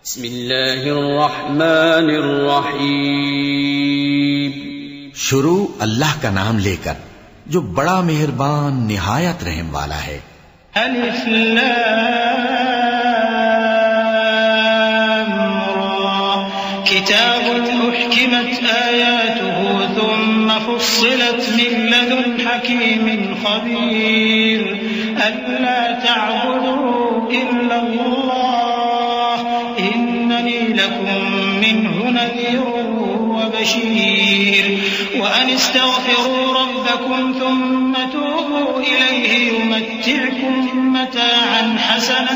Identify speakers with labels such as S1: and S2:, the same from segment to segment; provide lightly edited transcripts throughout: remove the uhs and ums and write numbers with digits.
S1: بسم اللہ الرحمن الرحیم.
S2: شروع اللہ کا نام لے کر جو بڑا مہربان نہایت رحم والا ہے.
S3: الف لام را کتاب احکمت آیاته ثم فصلت من لدن حکیم خبیر الا تعبدوا الا اللہ اننی لکم منه نذیر وبشیر وان استغفروا ربکم ثم توبوا الیہ يمتعكم متاعا حسنا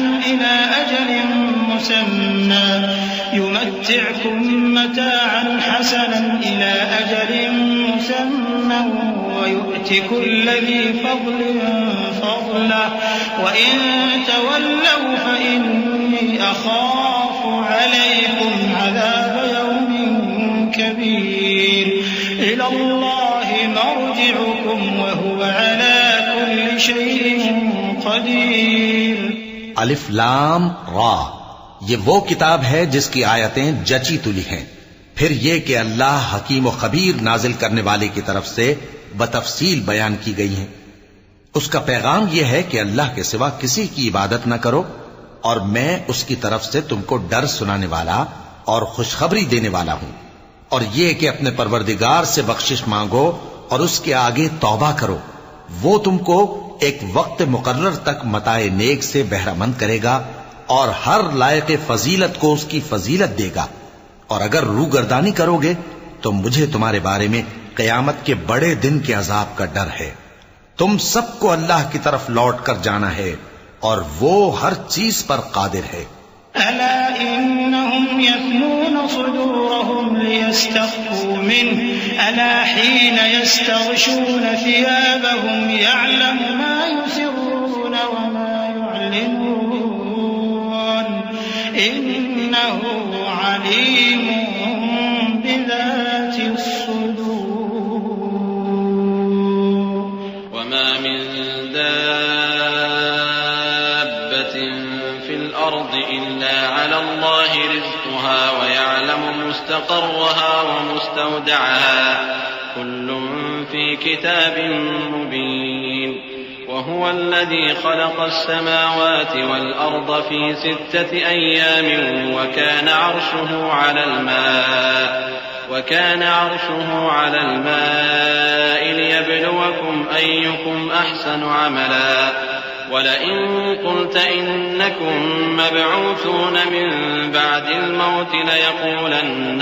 S3: إلى أجل مسمى ويؤت كل ذي فضل فضله وإن تولوا فإني أخاف عليكم عذاب يوم كبير إلى الله مرجعكم وهو على كل شيء قدیر.
S2: الف لام را یہ وہ کتاب ہے جس کی آیتیں جچی تلی ہیں. پھر یہ کہ اللہ حکیم و خبیر نازل کرنے والے کی طرف سے بتفصیل بیان کی گئی ہیں. اس کا پیغام یہ ہے کہ اللہ کے سوا کسی کی عبادت نہ کرو اور میں اس کی طرف سے تم کو ڈر سنانے والا اور خوشخبری دینے والا ہوں. اور یہ کہ اپنے پروردگار سے بخشش مانگو اور اس کے آگے توبہ کرو. وہ تم کو ایک وقت مقرر تک متاع نیک سے بہرہ مند کرے گا اور ہر لائق فضیلت کو اس کی فضیلت دے گا. اور اگر روگردانی کرو گے تو مجھے تمہارے بارے میں قیامت کے بڑے دن کے عذاب کا ڈر ہے. تم سب کو اللہ کی طرف لوٹ کر جانا ہے اور وہ ہر چیز پر قادر ہے.
S3: ألا إنهم يثنون صدورهم ليستخفوا منه ألا حين يستغشون ثيابهم يعلم ما يسرون وما يعلنون إنه عليم بذات الصدور.
S1: وما من دابة في الأرض إلا على الله رزقها ويعلم مستقرها ومستودعها كل في كتاب مبين. وهو الذي خلق السماوات والأرض في 6 أيام وكان عرشه على الماء ليبلوكم أيكم أحسن عملا ولئن قلت إنكم مبعوثون من بعد الموت ليقولن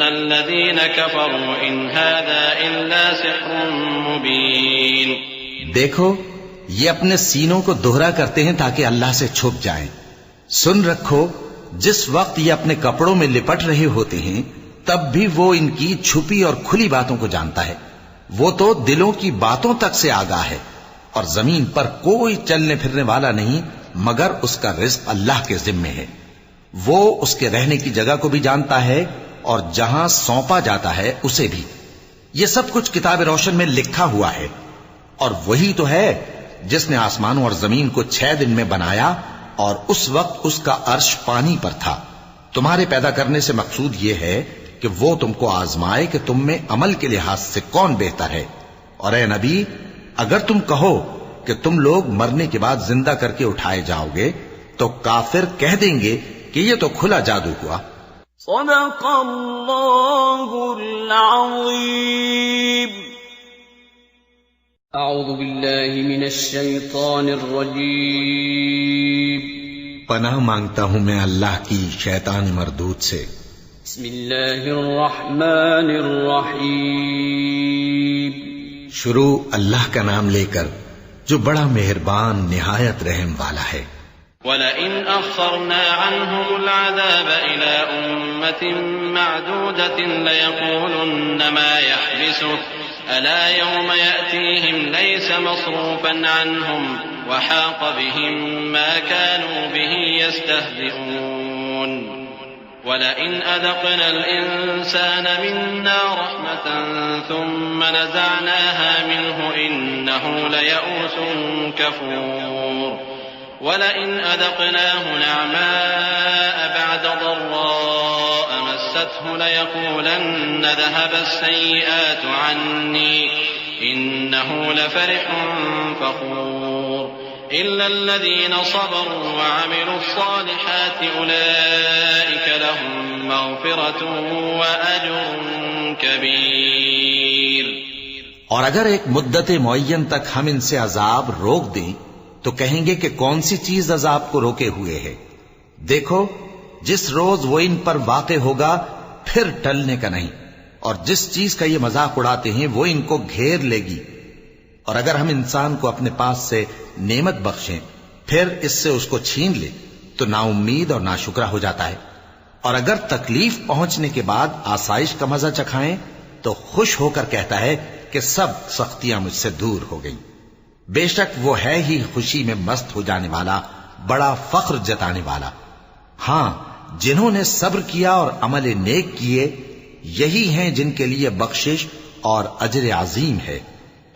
S1: الذين كفروا إن هذا إلا سحر مبين.
S2: دیکھو یہ اپنے سینوں کو دوہرا کرتے ہیں تاکہ اللہ سے چھپ جائیں. سن رکھو جس وقت یہ اپنے کپڑوں میں لپٹ رہے ہوتے ہیں تب بھی وہ ان کی چھپی اور کھلی باتوں کو جانتا ہے. وہ تو دلوں کی باتوں تک سے آگاہ ہے. اور زمین پر کوئی چلنے پھرنے والا نہیں مگر اس کا رزق اللہ کے ذمے ہے. وہ اس کے رہنے کی جگہ کو بھی جانتا ہے اور جہاں سونپا جاتا ہے اسے بھی. یہ سب کچھ کتاب روشن میں لکھا ہوا ہے. اور وہی تو ہے جس نے آسمانوں اور زمین کو 6 دن میں بنایا اور اس وقت اس کا عرش پانی پر تھا. تمہارے پیدا کرنے سے مقصود یہ ہے کہ وہ تم کو آزمائے کہ تم میں عمل کے لحاظ سے کون بہتر ہے. اور اے نبی اگر تم کہو کہ تم لوگ مرنے کے بعد زندہ کر کے اٹھائے جاؤ گے تو کافر کہہ دیں گے کہ یہ تو کھلا جادو ہوا.
S4: صدق اللہ العظیم.
S1: اعوذ باللہ من الشیطان الرجیم.
S2: پناہ مانگتا ہوں میں اللہ کی شیطان مردود سے.
S1: بسم اللہ الرحمن الرحیم.
S2: شروع اللہ کا نام لے کر جو بڑا مہربان نہایت رحم والا ہے.
S5: وَلَئِنْ أَخَّرْنَا عَنْهُمُ الْعَذَابَ إِلَىٰ أُمَّةٍ مَّعْدُودَةٍ لَيَقُولُنَّ مَا يَحْبِسُهُ أَلَا يَوْمَ يَأْتِيهِمْ لَيْسَ مَصْرُوفًا عَنْهُمْ وَحَاقَ بِهِم مَّا كَانُوا بِهِ يَسْتَهْزِئُونَ. وَلَئِنْ أَذَقْنَا الْإِنسَانَ مِنَّا رَحْمَةً ثُمَّ نَزَعْنَاهَا مِنْهُ إِنَّهُ لَيَئُوسٌ كَفُورٌ. وَلَئِنْ أَذَقْنَاهُ نَعْمَاءَ بَعْدَ ضَرَّاءَ مَسَّتْهُ لَيَقُولَنَّ ذَهَبَ السَّيِّئَاتُ عَنِّي إِنَّهُ لَفَرِحٌ فَخُورٌ إِلَّا الَّذِينَ صَبَرُوا وَعَمِلُوا الصَّالِحَاتِ أُولَئِكَ لَهُم مَّغْفِرَةٌ وَأَجْرٌ كَبِيرٌ۔
S2: اور اگر ایک مدت معین تک ہم ان سے عذاب روک دیں تو کہیں گے کہ کون سی چیز عذاب کو روکے ہوئے ہے؟ دیکھو، جس روز وہ ان پر واقع ہوگا پھر ٹلنے کا نہیں، اور جس چیز کا یہ مذاق اڑاتے ہیں وہ ان کو گھیر لے گی۔ اور اگر ہم انسان کو اپنے پاس سے نعمت بخشیں پھر اس سے اس کو چھین لے تو نا امید اور ناشکرا ہو جاتا ہے، اور اگر تکلیف پہنچنے کے بعد آسائش کا مزہ چکھائیں تو خوش ہو کر کہتا ہے کہ سب سختیاں مجھ سے دور ہو گئیں۔ بے شک وہ ہے ہی خوشی میں مست ہو جانے والا، بڑا فخر جتانے والا۔ ہاں، جنہوں نے صبر کیا اور عمل نیک کیے یہی ہیں جن کے لیے بخشش اور اجر عظیم ہے۔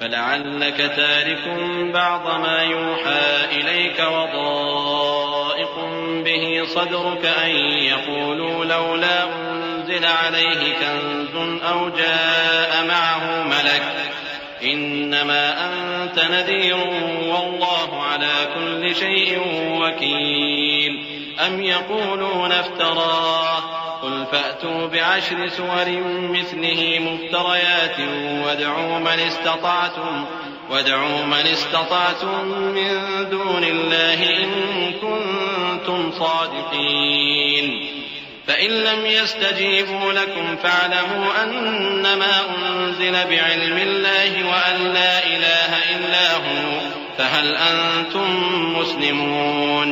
S5: فَلَعَلَّكَ تَارِكٌ بَعْضَ مَا يُوحَىٰ إِلَيْكَ وَضَائِقٌ بِهِ صَدْرُكَ أَن يَقُولُوا لَوْلَا أُنزِلَ عَلَيْهِ كَنزٌ أَوْ جَاءَ مَعَهُ مَلَكٌ إِنَّمَا أَنتَ نَذِيرٌ وَاللَّهُ عَلَىٰ كُلِّ شَيْءٍ وَكِيلٌ أَمْ يَقُولُونَ افْتَرَاهُ قُلْ فَأْتُوا بِعَشْرِ سُوَرٍ مِّثْلِهِ مُفْتَرَيَاتٍ وَادْعُوا مَنِ اسْتَطَعْتُم مِّن دُونِ اللَّهِ إِن كُنتُمْ صَادِقِينَ فَإِن لَّمْ يَسْتَجِيبُوا لَكُمْ فَاعْلَمُوا أَنَّمَا أُنزِلَ بِعِلْمِ اللَّهِ وَأَن لَّا إِلَٰهَ إِلَّا هُوَ فَهَلْ أَنتُم مُّسْلِمُونَ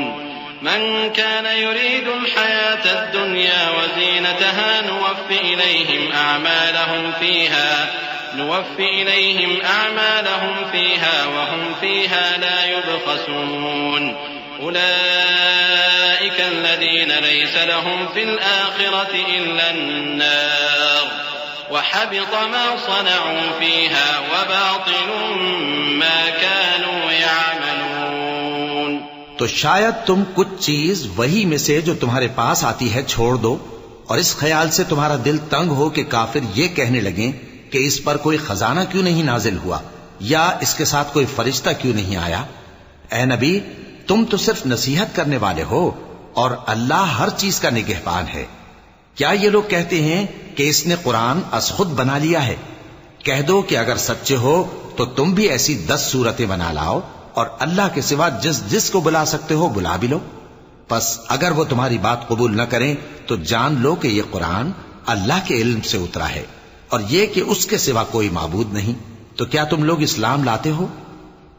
S5: من كان يريد الحياة الدنيا وزينتها نوفي إليهم أعمالهم فيها وهم فيها لا يبخسون أولئك الذين ليس لهم في الآخرة إلا النار وحبط ما صنعوا فيها وباطل ما كانوا يعملون۔
S2: تو شاید تم کچھ چیز وہی میں سے جو تمہارے پاس آتی ہے چھوڑ دو، اور اس خیال سے تمہارا دل تنگ ہو کہ کافر یہ کہنے لگیں کہ اس پر کوئی خزانہ کیوں نہیں نازل ہوا، یا اس کے ساتھ کوئی فرشتہ کیوں نہیں آیا۔ اے نبی، تم تو صرف نصیحت کرنے والے ہو، اور اللہ ہر چیز کا نگہبان ہے۔ کیا یہ لوگ کہتے ہیں کہ اس نے قرآن از خود بنا لیا ہے؟ کہہ دو کہ اگر سچے ہو تو تم بھی ایسی 10 صورتیں بنا لاؤ، اور اللہ کے سوا جس جس کو بلا سکتے ہو بلا بھی لو۔ پس اگر وہ تمہاری بات قبول نہ کریں تو جان لو کہ یہ قرآن اللہ کے علم سے اترا ہے، اور یہ کہ اس کے سوا کوئی معبود نہیں۔ تو کیا تم لوگ اسلام لاتے ہو؟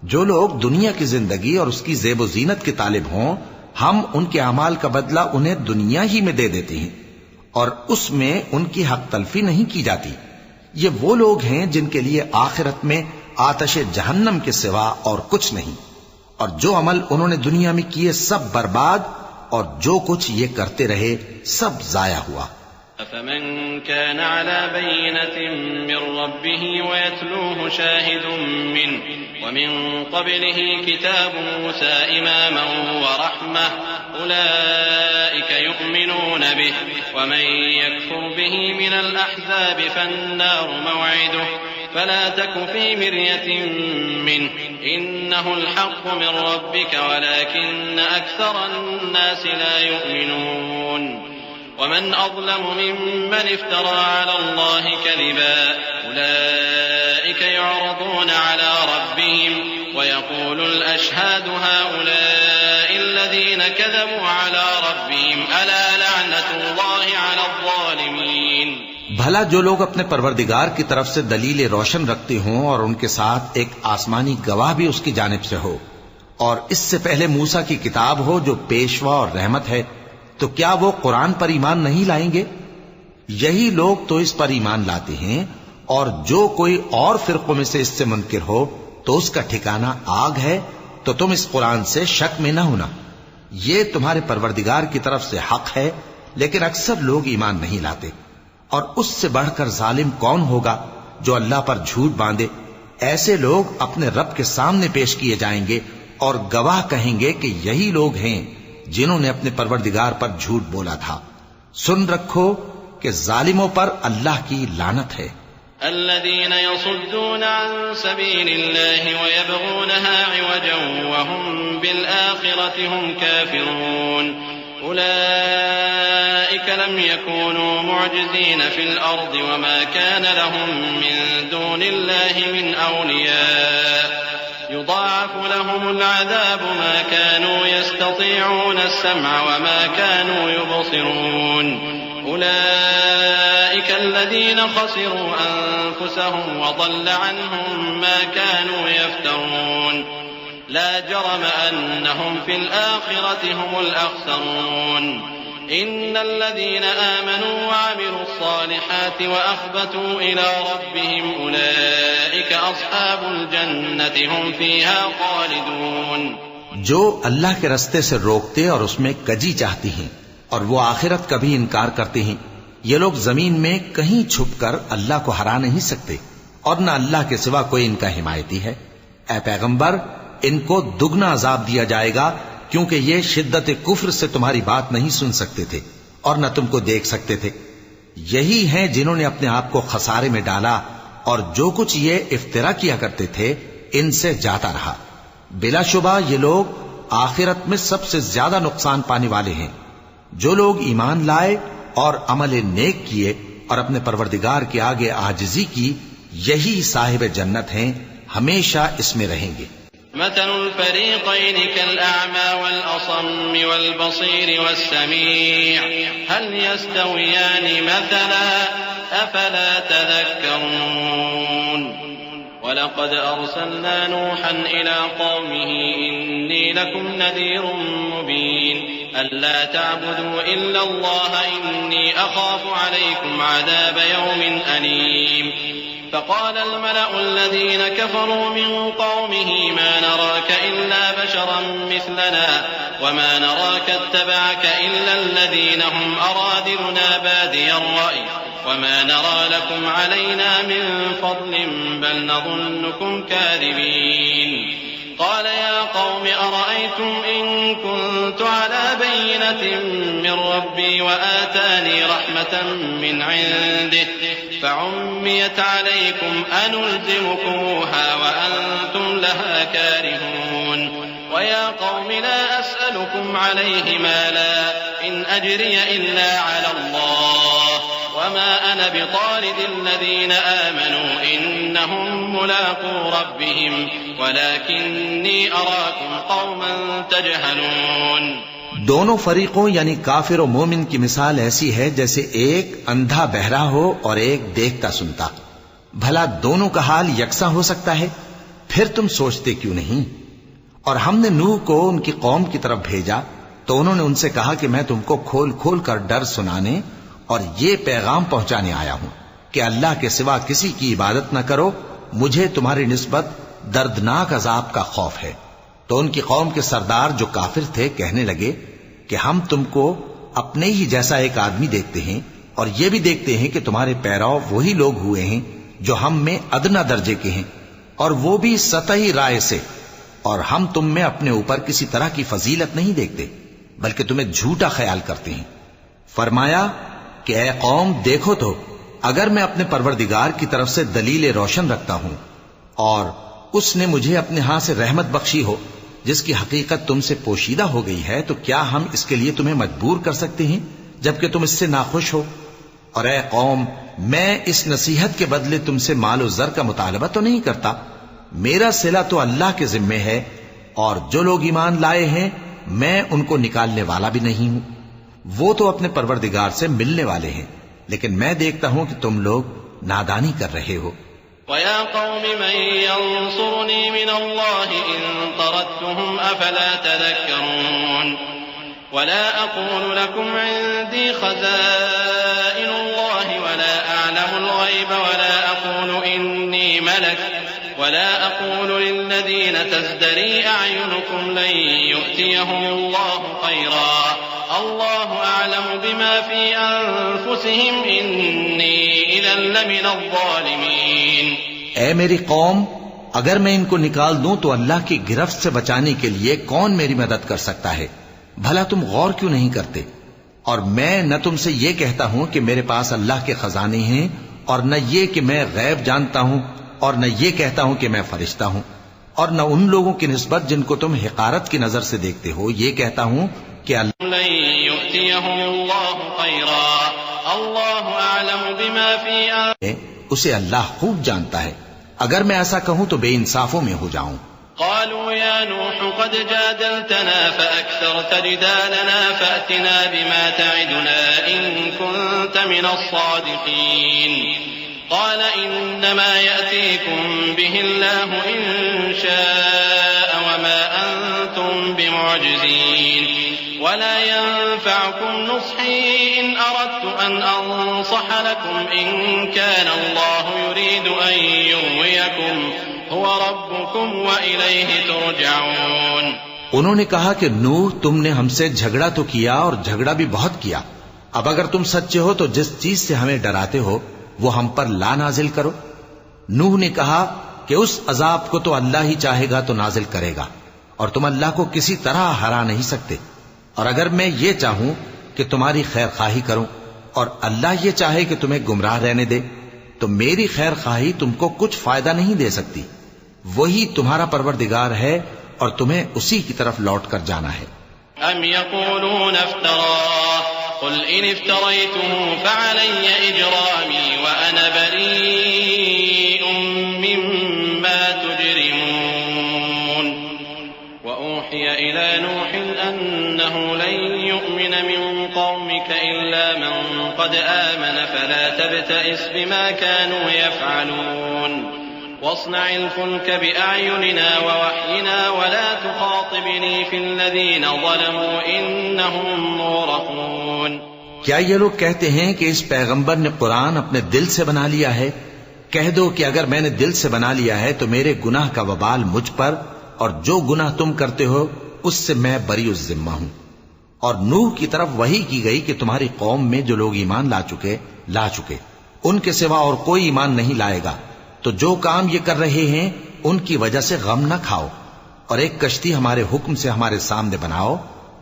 S2: جو لوگ دنیا کی زندگی اور اس کی زیب و زینت کے طالب ہوں، ہم ان کے اعمال کا بدلہ انہیں دنیا ہی میں دے دیتے ہیں، اور اس میں ان کی حق تلفی نہیں کی جاتی۔ یہ وہ لوگ ہیں جن کے لیے آخرت میں آتش جہنم کے سوا اور کچھ نہیں، اور جو عمل انہوں نے دنیا میں کیے سب برباد، اور جو کچھ یہ کرتے رہے سب ضائع ہوا۔
S5: أَفَمَن كَانَ عَلَىٰ بَيِّنَةٍ مِّن رَّبِّهِ وَيَتْلُوهُ شَاهِدٌ مِّنْهُ وَمِن قَبْلِهِ كِتَابُ مُوسَىٰ إِمَامًا وَرَحْمَةً أُولَٰئِكَ يُؤْمِنُونَ بِهِ وَمَن يَكْفُرْ بِهِ مِنَ الْأَحْزَابِ فَالنَّارُ مَوْعِدُهُ فلا تك في مرية منه إنه الحق من ربك ولكن أكثر الناس لا يؤمنون ومن أظلم ممن افترى على الله كذبا أولئك يعرضون على ربهم ويقول الأشهاد هؤلاء الذين كذبوا على ربهم ألا لعنة الله على الظالمين۔
S2: بھلا جو لوگ اپنے پروردگار کی طرف سے دلیل روشن رکھتے ہوں اور ان کے ساتھ ایک آسمانی گواہ بھی اس کی جانب سے ہو، اور اس سے پہلے موسیٰ کی کتاب ہو جو پیشوا اور رحمت ہے، تو کیا وہ قرآن پر ایمان نہیں لائیں گے؟ یہی لوگ تو اس پر ایمان لاتے ہیں، اور جو کوئی اور فرقوں میں سے اس سے منکر ہو تو اس کا ٹھکانہ آگ ہے۔ تو تم اس قرآن سے شک میں نہ ہونا، یہ تمہارے پروردگار کی طرف سے حق ہے، لیکن اکثر لوگ ایمان نہیں لاتے۔ اور اس سے بڑھ کر ظالم کون ہوگا جو اللہ پر جھوٹ باندھے؟ ایسے لوگ اپنے رب کے سامنے پیش کیے جائیں گے، اور گواہ کہیں گے کہ یہی لوگ ہیں جنہوں نے اپنے پروردگار پر جھوٹ بولا تھا۔ سن رکھو کہ ظالموں پر اللہ کی لعنت ہے۔
S5: الذين يصدون عن سبيل الله ويبغونها عوجا وهم بالآخرة هم كافرون أولئك لم يكونوا معجزين في الأرض وما كان لهم من دون الله من أولياء يضاعف لهم العذاب ما كانوا يستطيعون السمع وما كانوا يبصرون أولئك الذين خسروا أنفسهم وضل عنهم ما كانوا يفترون لا جرم أنهم في الآخرة هم الأخسرون إن الذين آمنوا وعملوا الصالحات وأخبتوا إلى ربهم أولئك أصحاب الجنة هم فيها خالدون۔
S2: جو اللہ کے رستے سے روکتے اور اس میں کجی چاہتی ہیں اور وہ آخرت کا بھی انکار کرتے ہیں، یہ لوگ زمین میں کہیں چھپ کر اللہ کو ہرا نہیں سکتے اور نہ اللہ کے سوا کوئی ان کا حمایتی ہے۔ اے پیغمبر، ان کو دگنا عذاب دیا جائے گا کیونکہ یہ شدت کفر سے تمہاری بات نہیں سن سکتے تھے اور نہ تم کو دیکھ سکتے تھے۔ یہی ہیں جنہوں نے اپنے آپ کو خسارے میں ڈالا اور جو کچھ یہ افترا کیا کرتے تھے ان سے جاتا رہا۔ بلا شبہ یہ لوگ آخرت میں سب سے زیادہ نقصان پانے والے ہیں۔ جو لوگ ایمان لائے اور عمل نیک کیے اور اپنے پروردگار کے آگے عاجزی کی، یہی صاحب جنت ہیں، ہمیشہ اس میں رہیں گے۔
S5: مثل الفريقين كالأعمى والأصم والبصير والسميع هل يستويان مثلا أفلا تذكرون ولقد أرسلنا نوحا إلى قومه إني لكم نذير مبين ألا تعبدوا إلا الله إني أخاف عليكم عذاب يوم أليم فقال الملأ الذين كفروا من قومه ما نراك إلا بشرا مثلنا وما نراك اتبعك إلا الذين هم أرادلنا بادي الرأي وما نرى لكم علينا من فضل بل نظنكم كاذبين قال يا قوم أرأيتم إن كنت على بينة من ربي وآتاني رحمة من عنده فعميت عليكم أنلزمكموها وأنتم لها كارهون ويا قوم لا أسألكم عليه مالا إن أجري إلا على الله وما أنا بطارد الذين آمنوا إنهم ملاقو ربهم ولكني أراكم قوما تجهلون۔
S2: دونوں فریقوں یعنی کافر و مومن کی مثال ایسی ہے جیسے ایک اندھا بہرا ہو اور ایک دیکھتا سنتا۔ بھلا دونوں کا حال یکساں ہو سکتا ہے؟ پھر تم سوچتے کیوں نہیں؟ اور ہم نے نوح کو ان کی قوم کی طرف بھیجا تو انہوں نے ان سے کہا کہ میں تم کو کھول کھول کر ڈر سنانے اور یہ پیغام پہنچانے آیا ہوں کہ اللہ کے سوا کسی کی عبادت نہ کرو، مجھے تمہاری نسبت دردناک عذاب کا خوف ہے۔ تو ان کی قوم کے سردار جو کافر تھے کہنے لگے کہ ہم تم کو اپنے ہی جیسا ایک آدمی دیکھتے ہیں اور یہ بھی دیکھتے ہیں کہ تمہارے پیرو وہی لوگ ہوئے ہیں جو ہم میں ادنا درجے کے ہیں اور وہ بھی سطحی رائے سے، اور ہم تم میں اپنے اوپر کسی طرح کی فضیلت نہیں دیکھتے بلکہ تمہیں جھوٹا خیال کرتے ہیں۔ فرمایا کہ اے قوم دیکھو تو اگر میں اپنے پروردگار کی طرف سے دلیل روشن رکھتا ہوں اور اس نے مجھے اپنے ہاں سے رحمت بخشی ہو جس کی حقیقت تم سے پوشیدہ ہو گئی ہے، تو کیا ہم اس کے لیے تمہیں مجبور کر سکتے ہیں جبکہ تم اس سے ناخوش ہو؟ اور اے قوم میں اس نصیحت کے بدلے تم سے مال و زر کا مطالبہ تو نہیں کرتا، میرا صلہ تو اللہ کے ذمے ہے، اور جو لوگ ایمان لائے ہیں میں ان کو نکالنے والا بھی نہیں ہوں، وہ تو اپنے پروردگار سے ملنے والے ہیں، لیکن میں دیکھتا ہوں کہ تم لوگ نادانی کر رہے ہو۔
S5: وَيَا قَوْمِ مَن يَنصُرُنِي مِنَ اللَّهِ إِن طَرَدتُّهُمْ أَفَلَا تَذَكَّرُونَ وَلَا أَقُولُ لَكُمْ عِندِي خَزَائِنُ اللَّهِ وَلَا أَعْلَمُ الْغَيْبَ وَلَا أَقُولُ إِنِّي مَلَكٌ وَلَا أَقُولُ لِلَّذِينَ تَزْدَرِي أَعْيُنُكُمْ لَن يُؤْتِيَهُمُ اللَّهُ خَيْرًا الله أعلم بما في أنفسهم إني إذا لمن الظالمين۔
S2: اے میری قوم، اگر میں ان کو نکال دوں تو اللہ کی گرفت سے بچانے کے لیے کون میری مدد کر سکتا ہے؟ بھلا تم غور کیوں نہیں کرتے؟ اور میں نہ تم سے یہ کہتا ہوں کہ میرے پاس اللہ کے خزانے ہیں، اور نہ یہ کہ میں غیب جانتا ہوں، اور نہ یہ کہتا ہوں کہ میں فرشتہ ہوں، اور نہ ان لوگوں کی نسبت جن کو تم حقارت کی نظر سے دیکھتے ہو یہ کہتا ہوں کہ
S5: لن يؤتيهم الله خيرا الله أعلم بما في
S2: اسے اللہ خوب جانتا ہے. اگر میں ایسا کہوں تو بے انصافوں میں ہو جاؤں.
S5: قالوا يا نوح قد جادلتنا فأكثرت جدالنا فأتنا بما تعدنا إن كنت من الصادقين قال إنما يأتيكم به الله إن شاء وما أنتم بمعجزين ولا ينفعكم نصحي إن أردت أن أنصح لكم إن كان الله يريد أن يغويكم هو ربكم وإليه ترجعون.
S2: انہوں نے کہا کہ نوح تم نے ہم سے جھگڑا تو کیا اور جھگڑا بھی بہت کیا. اب اگر تم سچے ہو تو جس چیز سے ہمیں ڈراتے ہو وہ ہم پر لا نازل کرو. نوح نے کہا کہ اس عذاب کو تو اللہ ہی چاہے گا تو نازل کرے گا اور تم اللہ کو کسی طرح ہرا نہیں سکتے. اور اگر میں یہ چاہوں کہ تمہاری خیر خواہی کروں اور اللہ یہ چاہے کہ تمہیں گمراہ رہنے دے تو میری خیر خواہی تم کو کچھ فائدہ نہیں دے سکتی. وہی تمہارا پروردگار ہے اور تمہیں اسی کی طرف لوٹ کر جانا ہے.
S5: ام يقولون افتراه قل ان افتريته فعلي اجرامي وانا بريء مما تجرمون واوحي الى نوح انه لن يؤمن من قومك الا من قد آمن فلا تبتئس بما كانوا يفعلون واصنع الفلك بأعيننا ووحينا ولا تخاطبني في الذين ظلموا إنهم مغرقون.
S2: کیا یہ لوگ کہتے ہیں کہ اس پیغمبر نے قرآن اپنے دل سے بنا لیا ہے؟ کہہ دو کہ اگر میں نے دل سے بنا لیا ہے تو میرے گناہ کا وبال مجھ پر، اور جو گناہ تم کرتے ہو اس سے میں بری الذمہ ہوں. اور نوح کی طرف وحی کی گئی کہ تمہاری قوم میں جو لوگ ایمان لا چکے ان کے سوا اور کوئی ایمان نہیں لائے گا. تو جو کام یہ کر رہے ہیں ان کی وجہ سے غم نہ کھاؤ، اور ایک کشتی ہمارے حکم سے ہمارے سامنے بناؤ،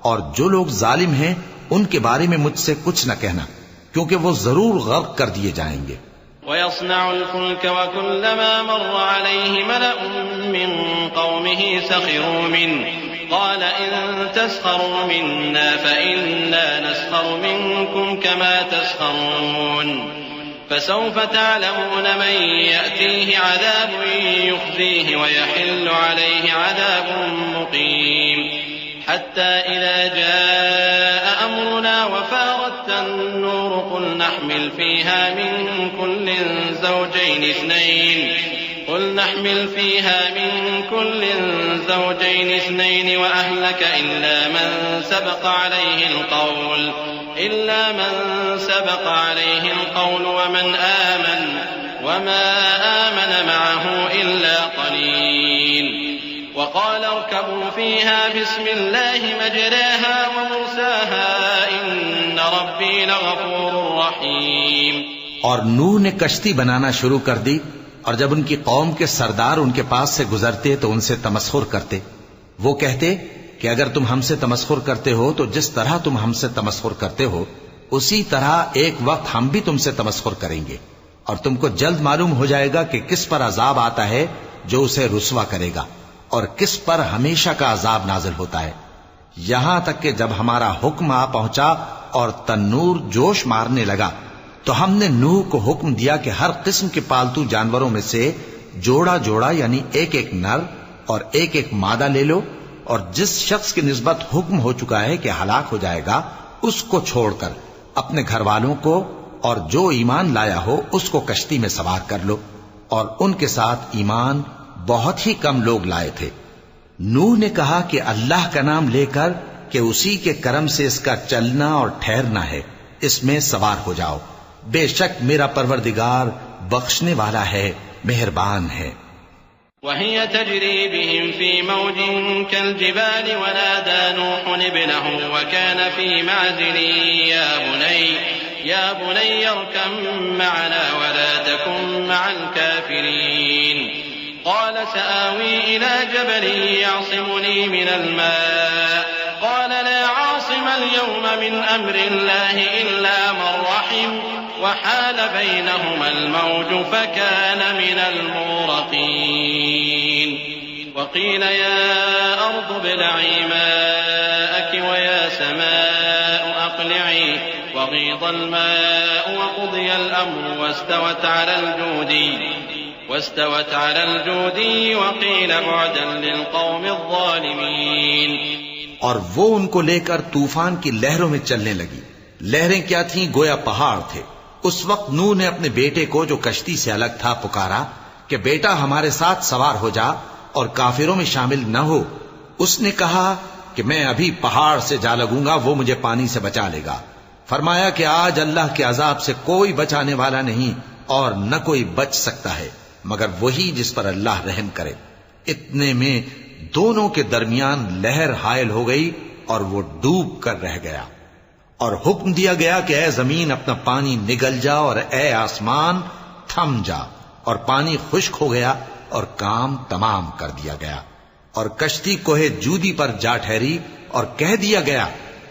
S2: اور جو لوگ ظالم ہیں ان کے بارے میں مجھ سے کچھ نہ کہنا کیونکہ وہ ضرور غرق کر دیے جائیں گے.
S5: ويصنع الفلك وكلما مر عليه ملأ من قومه سخروا منه قال إن تسخروا منا فإنا نسخر منكم كما تسخرون فسوف تعلمون من يأتيه عذاب يخزيه ويحل عليه عذاب مقيم حتى إذا جاء أمرنا وفارت النور قل نحمل فيها من كل زوجين اثنين وأهلك إلا من سبق عليه القول ومن آمن وما آمن معه إلا قليل وقال اركبوا فيها بسم الله مجراها ومرساها إن ربي لغفور رحيم.
S2: اور نوح نے کشتی بنانا شروع کر دی، اور جب ان کی قوم کے سردار ان کے پاس سے گزرتے تو ان سے تمسخر کرتے. وہ کہتے کہ اگر تم ہم سے تمسخر کرتے ہو تو جس طرح تم ہم سے تمسخر کرتے ہو اسی طرح ایک وقت ہم بھی تم سے تمسخر کریں گے، اور تم کو جلد معلوم ہو جائے گا کہ کس پر عذاب آتا ہے جو اسے رسوا کرے گا اور کس پر ہمیشہ کا عذاب نازل ہوتا ہے. یہاں تک کہ جب ہمارا حکم آ پہنچا اور تنور جوش مارنے لگا تو ہم نے نوح کو حکم دیا کہ ہر قسم کے پالتو جانوروں میں سے جوڑا جوڑا یعنی ایک ایک نر اور ایک ایک مادہ لے لو، اور جس شخص کی نسبت حکم ہو چکا ہے کہ ہلاک ہو جائے گا اس کو چھوڑ کر اپنے گھر والوں کو اور جو ایمان لایا ہو اس کو کشتی میں سوار کر لو. اور ان کے ساتھ ایمان بہت ہی کم لوگ لائے تھے. نوح نے کہا کہ اللہ کا نام لے کر کہ اسی کے کرم سے اس کا چلنا اور ٹھہرنا ہے، اس میں سوار ہو جاؤ، بے شک میرا پروردگار بخشنے والا ہے، مہربان ہے.
S5: وهي تجري بهم في موج كالجبال ونادى نوح ابنه وكان في معزل يا بني اركب معنا ولا تكن مع الكافرين قال سآوي إلى جبل يعصمني من الماء قال لا عاصم اليوم من أمر الله إلا من رحم وحال بينهما الموج فكان من المغرقين وقيل يا أرض ابلعي ماءك ويا سماء أقلعي وغيض الماء وقضي الأمر واستوت على الجودي وقيل بعدا للقوم الظالمين.
S2: اور وہ ان کو لے کر طوفان کی لہروں میں چلنے لگی. لہریں کیا تھیں؟ گویا پہاڑ تھے. اس وقت نوح نے اپنے بیٹے کو جو کشتی سے الگ تھا پکارا کہ بیٹا ہمارے ساتھ سوار ہو جا اور کافروں میں شامل نہ ہو. اس نے کہا کہ میں ابھی پہاڑ سے جا لگوں گا، وہ مجھے پانی سے بچا لے گا. فرمایا کہ آج اللہ کے عذاب سے کوئی بچانے والا نہیں اور نہ کوئی بچ سکتا ہے مگر وہی جس پر اللہ رحم کرے. اتنے میں دونوں کے درمیان لہر حائل ہو گئی اور وہ ڈوب کر رہ گیا. اور حکم دیا گیا کہ اے زمین اپنا پانی نگل جا اور اے آسمان تھم جا، اور پانی خشک ہو گیا اور کام تمام کر دیا گیا. اور کشتی کوہ جودی پر جا ٹھہری اور کہہ دیا گیا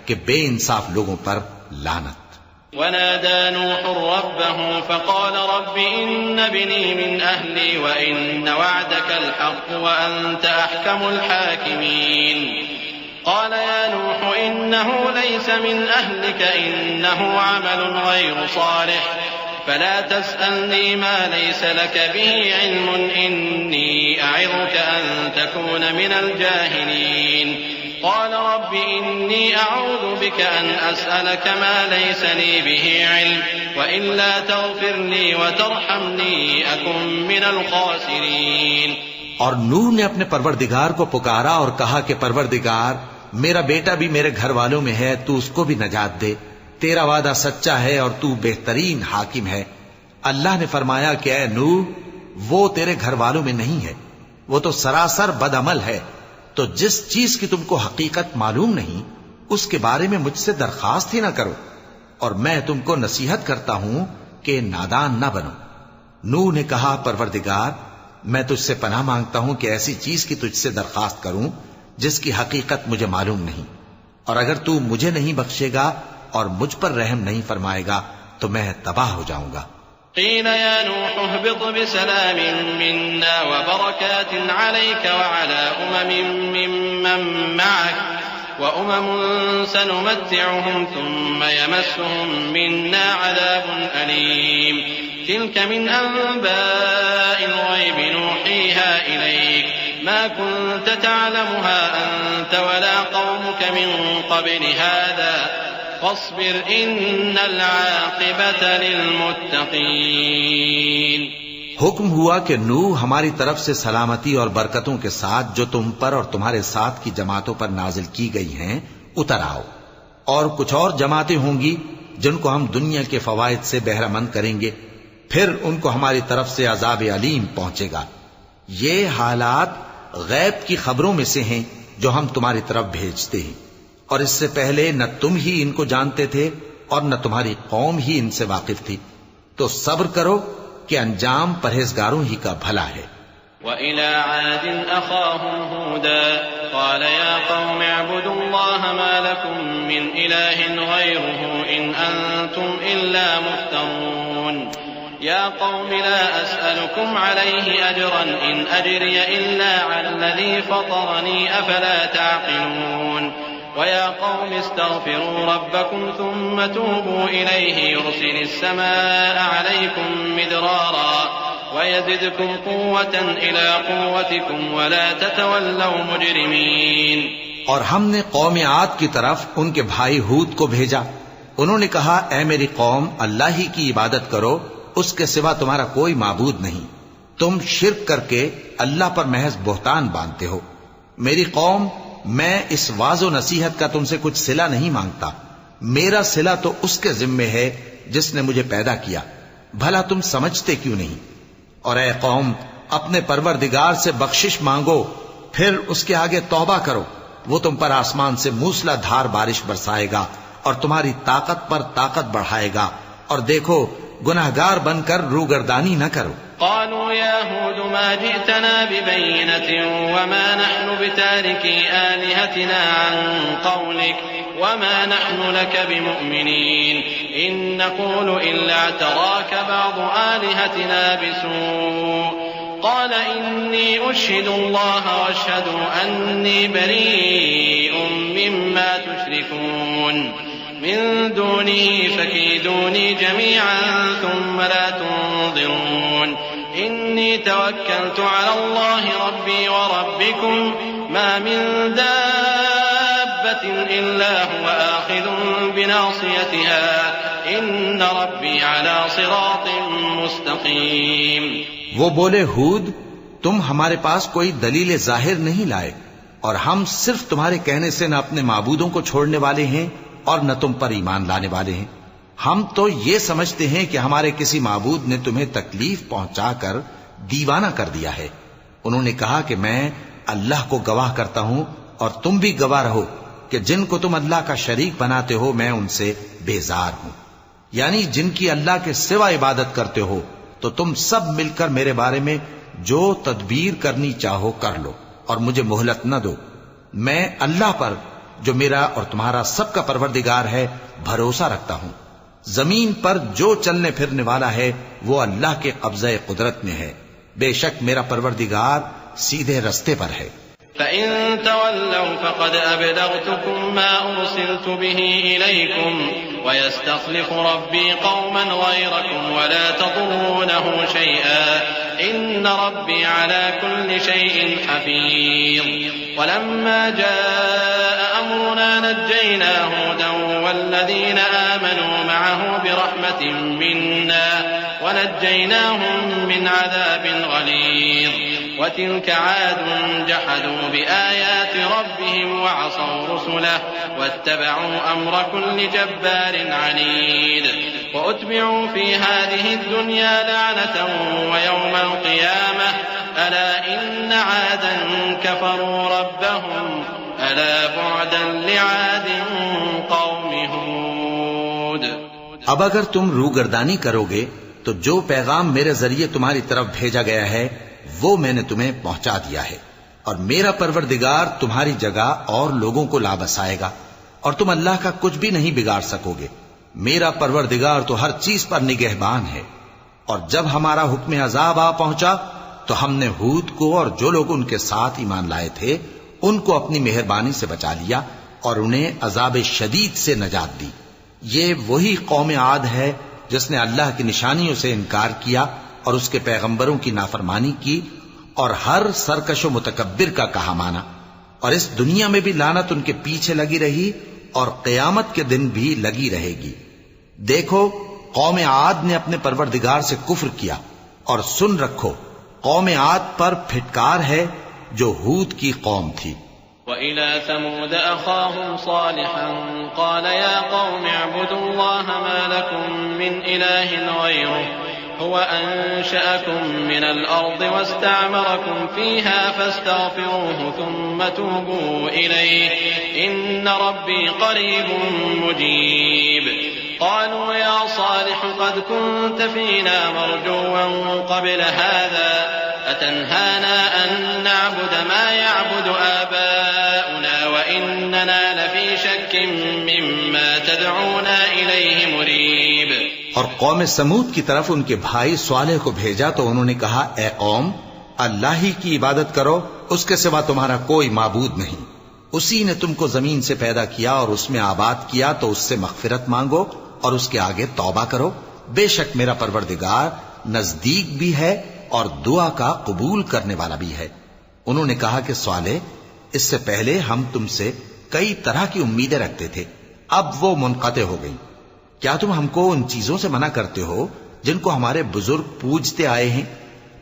S2: کہ بے انصاف لوگوں پر لعنت.
S5: ونادى نوح ربه فقال رب إن ابني من أهلي وإن وعدك الحق وأنت أحكم الحاكمين. قال يا نوح إنه ليس من أهلك إنه عمل غير صالح فلا تسألني ما ليس لك به علم إني أعظك أن تكون من الجاهلين. قال رب إني أعوذ بك أن أسألك ما ليس لي به علم وإلا تغفر لي وترحمني أكن من الخاسرين.
S2: اور نوح نے اپنے پروردگار کو پکارا اور کہا کہ پروردگار میرا بیٹا بھی میرے گھر والوں میں ہے، تو اس کو بھی نجات دے. تیرا وعدہ سچا ہے اور تو بہترین حاکم ہے. اللہ نے فرمایا کہ اے نوح وہ تیرے گھر والوں میں نہیں ہے، وہ تو سراسر بدعمل ہے. تو جس چیز کی تم کو حقیقت معلوم نہیں اس کے بارے میں مجھ سے درخواست ہی نہ کرو، اور میں تم کو نصیحت کرتا ہوں کہ نادان نہ بنو. نوح نے کہا پروردگار میں تجھ سے پناہ مانگتا ہوں کہ ایسی چیز کی تجھ سے درخواست کروں جس کی حقیقت مجھے معلوم نہیں، اور اگر تو مجھے نہیں بخشے گا اور مجھ پر رحم نہیں فرمائے گا تو میں تباہ ہو جاؤں گا.
S5: قيل يا نوح اهبط بسلام منا وبركات عليك وعلى ممن معك وأمم سنمتعهم ثم يمسهم منا عذاب أليم. تلك من أنباء الغيب نوحيها إليك ما كنت تعلمها أنت ولا قومك من قبل هذا فاصبر ان العاقبۃ للمتقین.
S2: حکم ہوا کہ نوح ہماری طرف سے سلامتی اور برکتوں کے ساتھ جو تم پر اور تمہارے ساتھ کی جماعتوں پر نازل کی گئی ہیں اتر آؤ، اور کچھ اور جماعتیں ہوں گی جن کو ہم دنیا کے فوائد سے بہرہ مند کریں گے، پھر ان کو ہماری طرف سے عذاب علیم پہنچے گا. یہ حالات غیب کی خبروں میں سے ہیں جو ہم تمہاری طرف بھیجتے ہیں، اور اس سے پہلے نہ تم ہی ان کو جانتے تھے اور نہ تمہاری قوم ہی ان سے واقف تھی. تو صبر کرو کہ انجام پرہیزگاروں ہی کا بھلا ہے.
S5: وَإِلَىٰ عَادٍ أَخَاهُمْ هُودًا قَالَ يَا قَوْمِ اعْبُدُوا اللَّهَ مَا لَكُم مِّنْ إِلَٰهٍ غَيْرُهُ إِنْ أَنتُمْ إِلَّا مُفْتَرُونَ. يَا قَوْمِ لَا أَسْأَلُكُمْ عَلَيْهِ أَجْرًا إِنْ أَجْرِيَ إِلَّا عَلَى الَّذِي فَطَرَنِي أَفَلَا تَعْقِلُونَ. وَيَا قَوْمِ اسْتَغْفِرُوا رَبَّكُمْ ثُمَّ تُوبُوا إِلَيْهِ يُرْسِلِ السَّمَاءَ عَلَيْكُمْ مِدْرَارًا وَيَزِدْكُمْ قُوَّةً إِلَىٰ قُوَّتِكُمْ وَلَا تَتَوَلَّوْا مُجْرِمِينَ.
S2: اور ہم نے قوم عاد کی طرف ان کے بھائی ہود کو بھیجا. انہوں نے کہا اے میری قوم اللہ ہی کی عبادت کرو، اس کے سوا تمہارا کوئی معبود نہیں. تم شرک کر کے اللہ پر محض بہتان باندھتے ہو. میری قوم میں اس واعظ و نصیحت کا تم سے کچھ صلہ نہیں مانگتا، میرا صلہ تو اس کے ذمے ہے جس نے مجھے پیدا کیا. بھلا تم سمجھتے کیوں نہیں؟ اور اے قوم اپنے پروردگار سے بخشش مانگو، پھر اس کے آگے توبہ کرو، وہ تم پر آسمان سے موسلا دھار بارش برسائے گا اور تمہاری طاقت پر طاقت بڑھائے گا. اور دیکھو گناہگار بن کر روگردانی نہ کرو.
S5: قالوا يا هود ما جئتنا ببينة وما نحن بتاركي آلهتنا عن قولك وما نحن لك بمؤمنين إن نقول إلا اعتراك بعض آلهتنا بسوء قال إني أشهد الله واشهدوا أني بريء مما تشركون من دونه فكيدوني جميعا ثم لا تنظرون إني توكلت على الله ربي وربكم ما من دابة إلا هو آخذ بناصيتها إن ربي على صراط مستقيم.
S2: وہ بولے ہود تم ہمارے پاس کوئی دلیل ظاہر نہیں لائے اور ہم صرف تمہارے کہنے سے نہ اپنے معبودوں کو چھوڑنے والے ہیں اور نہ تم پر ایمان لانے والے ہیں. ہم تو یہ سمجھتے ہیں کہ ہمارے کسی معبود نے تمہیں تکلیف پہنچا کر دیوانہ کر دیا ہے. انہوں نے کہا کہ میں اللہ کو گواہ کرتا ہوں اور تم بھی گواہ رہو کہ جن کو تم اللہ کا شریک بناتے ہو میں ان سے بیزار ہوں. یعنی جن کی اللہ کے سوا عبادت کرتے ہو تو تم سب مل کر میرے بارے میں جو تدبیر کرنی چاہو کر لو اور مجھے مہلت نہ دو. میں اللہ پر جو میرا اور تمہارا سب کا پروردگار ہے بھروسہ رکھتا ہوں. زمین پر جو چلنے پھرنے والا ہے وہ اللہ کے قبضہ قدرت میں ہے. بے شک میرا پروردگار سیدھے رستے پر ہے.
S5: فَإِن تَوَلَّوْا فَقَدْ أَبْلَغْتُكُم مَّا أُرْسِلْتُ بِهِ إِلَيْكُمْ وَيَسْتَخْلِفُ رَبِّي قَوْمًا غَيْرَكُمْ وَلَا تَضُرُّونَهُ شَيْئًا إِنَّ رَبِّي عَلَى كُلِّ شَيْءٍ حَفِيظٌ. وَلَمَّا جَاءَ أَمْرُنَا نَجَّيْنَا هُودًا وَالَّذِينَ آمَنُوا مَعَهُ بِرَحْمَةٍ مِّنَّا ونجيناهم من عذاب غليظ. وتلك عاد جحدوا بآيات ربهم وعصوا رسله واتبعوا أمر كل جبار عنيد. وأتبعوا في هذه الدنيا لعنة ويوم القيامة ألا إن عادا كفروا ربهم ألا بعدا لعاد قوم هود.
S2: اب اگر تم روگردانی کرو گے تو جو پیغام میرے ذریعے تمہاری طرف بھیجا گیا ہے وہ میں نے تمہیں پہنچا دیا ہے اور میرا پروردگار تمہاری جگہ اور لوگوں کو لا بسائے گا اور تم اللہ کا کچھ بھی نہیں بگاڑ سکو گے. میرا پروردگار تو ہر چیز پر نگہبان ہے. اور جب ہمارا حکم عذاب آ پہنچا تو ہم نے ہود کو اور جو لوگ ان کے ساتھ ایمان لائے تھے ان کو اپنی مہربانی سے بچا لیا اور انہیں عذاب شدید سے نجات دی. یہ وہی قوم عاد ہے جس نے اللہ کی نشانیوں سے انکار کیا اور اس کے پیغمبروں کی نافرمانی کی اور ہر سرکش و متکبر کا کہا مانا. اور اس دنیا میں بھی لعنت ان کے پیچھے لگی رہی اور قیامت کے دن بھی لگی رہے گی. دیکھو قوم عاد نے اپنے پروردگار سے کفر کیا اور سن رکھو قوم عاد پر پھٹکار ہے جو ہود کی قوم تھی.
S5: وَإِلَى ثَمُودَ أَخَاهُمْ صَالِحًا قَالَ يَا قَوْمِ اعْبُدُوا اللَّهَ مَا لَكُم مِّنْ إِلَٰهٍ غَيْرُهُ هُوَ أَنشَأَكُم مِّنَ الْأَرْضِ وَاسْتَعْمَرَكُمْ فِيهَا فَاسْتَغْفِرُوهُ ثُمَّ تُوبُوا إِلَيْهِ إِنَّ رَبِّي قَرِيبٌ مُّجِيبٌ. قالوا يا صالح قد كنت فينا مرجوا قبل هذا أتنهانا أن نعبد ما يعبد آباؤنا وإننا لفي شك مما تدعونا إليه مريب.
S2: اور قوم سمود کی طرف ان کے بھائی صالح کو بھیجا تو انہوں نے کہا اے قوم اللہ ہی کی عبادت کرو اس کے سوا تمہارا کوئی معبود نہیں. اسی نے تم کو زمین سے پیدا کیا اور اس میں آباد کیا تو اس سے مغفرت مانگو اور اس کے آگے توبہ کرو. بے شک میرا پروردگار نزدیک بھی ہے اور دعا کا قبول کرنے والا بھی ہے. انہوں نے کہا کہ صالح اس سے پہلے ہم تم سے کئی طرح کی امیدیں رکھتے تھے اب وہ منقطع ہو گئی. کیا تم ہم کو ان چیزوں سے منع کرتے ہو جن کو ہمارے بزرگ پوجتے آئے ہیں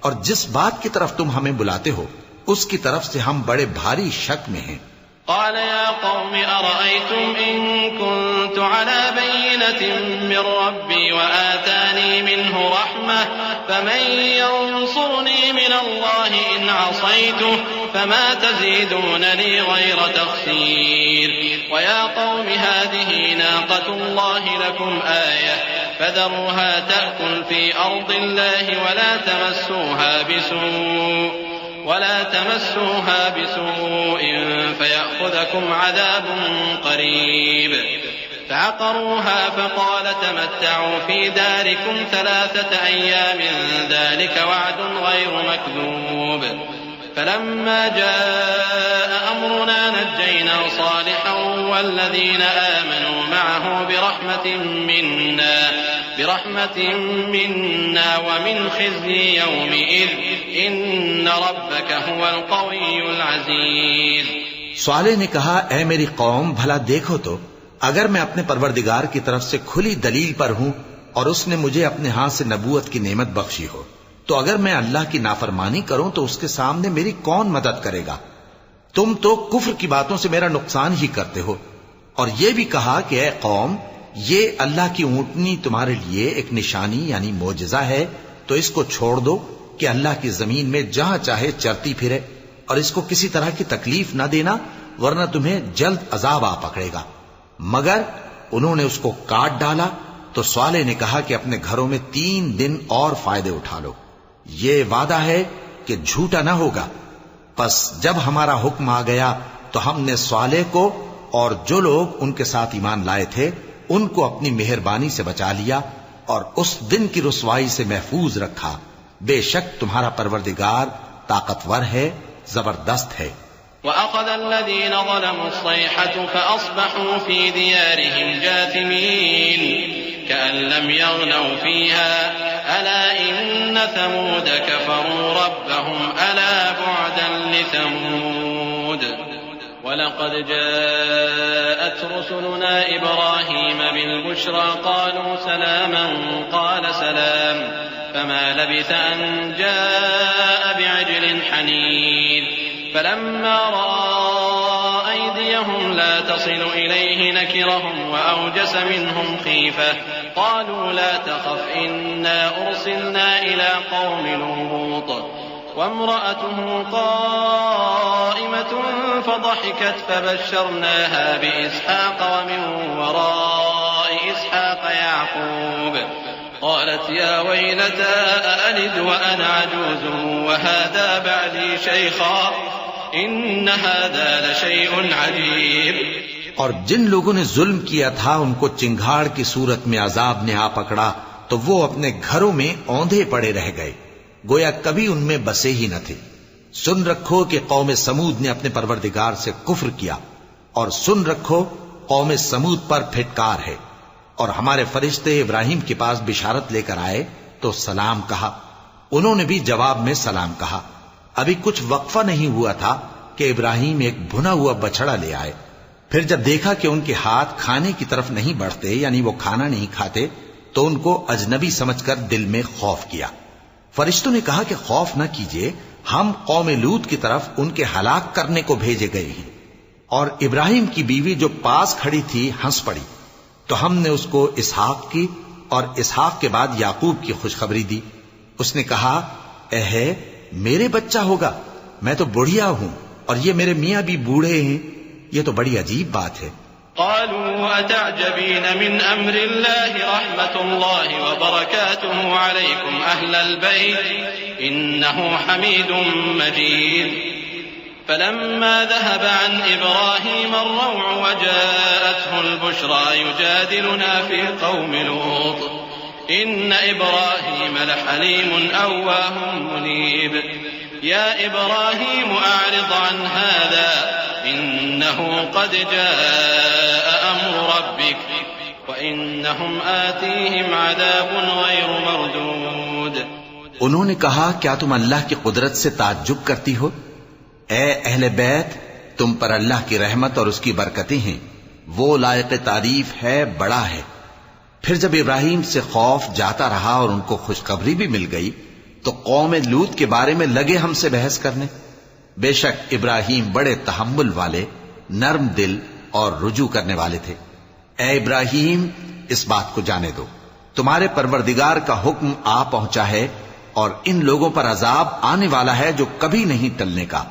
S2: اور جس بات کی طرف تم ہمیں بلاتے ہو اس کی طرف سے ہم بڑے بھاری شک میں ہیں.
S5: قال يا قوم أرأيتم إن كنت على بينة من ربي وآتاني منه رحمة فمن ينصرني من الله إن عصيته فما تزيدونني غير تخسير ويا قوم هذه ناقة الله لكم آية فذروها تأكل في أرض الله ولا تمسوها بسوء فيأخذكم عذاب قريب فعقروها فقال تمتعوا في داركم 3 أيام ذلك وعد غير مكذوب فلما جاء أمرنا نجينا صالحا والذين آمنوا معه برحمة منا ومن خزي يومئذ إن ربك هو القوي العزيز.
S2: صالح نے کہا اے میری قوم بھلا دیکھو تو اگر میں اپنے پروردگار کی طرف سے کھلی دلیل پر ہوں اور اس نے مجھے اپنے ہاتھ سے نبوت کی نعمت بخشی ہو تو اگر میں اللہ کی نافرمانی کروں تو اس کے سامنے میری کون مدد کرے گا؟ تم تو کفر کی باتوں سے میرا نقصان ہی کرتے ہو. اور یہ بھی کہا کہ اے قوم یہ اللہ کی اونٹنی تمہارے لیے ایک نشانی یعنی معجزہ ہے تو اس کو چھوڑ دو کہ اللہ کی زمین میں جہاں چاہے چرتی پھرے اور اس کو کسی طرح کی تکلیف نہ دینا ورنہ تمہیں جلد عذاب آ پکڑے گا. مگر انہوں نے اس کو کاٹ ڈالا تو صالح نے کہا کہ اپنے گھروں میں 3 دن اور فائدے اٹھا لو، یہ وعدہ ہے کہ جھوٹا نہ ہوگا. پس جب ہمارا حکم آ گیا تو ہم نے صالح کو اور جو لوگ ان کے ساتھ ایمان لائے تھے ان کو اپنی مہربانی سے بچا لیا اور اس دن کی رسوائی سے محفوظ رکھا. بے شک تمہارا پروردگار طاقتور ہے، زبردست ہے.
S5: وأخذ الذين ظلموا الصيحة فأصبحوا في ديارهم جاثمين كأن لم يغنوا فيها ألا إن ثمود كفروا ربهم ألا بعدا لثمود. ولقد جاءت رسلنا إبراهيم بالبشرى قالوا سلاما قال سلام فما لبث أن جاء بعجل حنيذ فلما رأى أيديهم لا تصل إليه نكرهم وأوجس منهم خيفة قالوا لا تخف إنا أرسلنا إلى قوم لوط وامرأته قائمة فضحكت فبشرناها بإسحاق ومن وراء إسحاق يعقوب قالت يا ويلتى أألد وأنا عجوز وهذا بعدي شيخا إن هذا لشيء عجيب.
S2: اور جن لوگوں نے ظلم کیا تھا ان کو چنگھاڑ کی صورت میں عذاب نے آ پکڑا تو وہ اپنے گھروں میں اوندھے پڑے رہ گئے گویا کبھی ان میں بسے ہی نہ تھے. سن رکھو کہ قوم سمود نے اپنے پروردگار سے کفر کیا اور سن رکھو قوم سمود پر پھٹکار ہے. اور ہمارے فرشتے ابراہیم کے پاس بشارت لے کر آئے تو سلام کہا، انہوں نے بھی جواب میں سلام کہا. ابھی کچھ وقفہ نہیں ہوا تھا کہ ابراہیم ایک بھنا ہوا بچڑا لے آئے. پھر جب دیکھا کہ ان کے ہاتھ کھانے کی طرف نہیں بڑھتے یعنی وہ کھانا نہیں کھاتے تو ان کو اجنبی سمجھ کر دل میں خوف کیا. فرشتوں نے کہا کہ خوف نہ کیجیے، ہم قوم لوط کی طرف ان کے ہلاک کرنے کو بھیجے گئے ہیں. اور ابراہیم کی بیوی جو پاس کھڑی تھی ہنس پڑی تو ہم نے اس کو اسحاق کی اور اسحاق کے بعد یعقوب کی خوشخبری دی. اس نے کہا اے میرے بچہ ہوگا، میں تو بڑھیا ہوں اور یہ میرے میاں بھی بوڑھے ہیں، یہ تو بڑی عجیب بات ہے.
S5: قالوا أتعجبين من أمر الله رحمة الله وبركاته عليكم أهل البيت إنه حميد مجيد. فلما ذهب عن إبراهيم الروع وجاءته البشرى يجادلنا في قوم لوط إن إبراهيم لحليم أواه منيب. يا إبراهيم أعرض عن هذا إنه قد جاء أمر ربك وإنهم آتيهم عذاب غير مردود.
S2: انہوں نے کہا کیا تم اللہ کی قدرت سے تعجب کرتی ہو؟ اے اہل بیت تم پر اللہ کی رحمت اور اس کی برکتیں ہیں، وہ لائق تعریف ہے، بڑا ہے. پھر جب ابراہیم سے خوف جاتا رہا اور ان کو خوشخبری بھی مل گئی تو قوم لوط کے بارے میں لگے ہم سے بحث کرنے. بے شک ابراہیم بڑے تحمل والے، نرم دل اور رجوع کرنے والے تھے. اے ابراہیم اس بات کو جانے دو تمہارے پروردگار کا حکم آ پہنچا ہے اور ان لوگوں پر عذاب آنے والا ہے جو کبھی نہیں ٹلنے کا.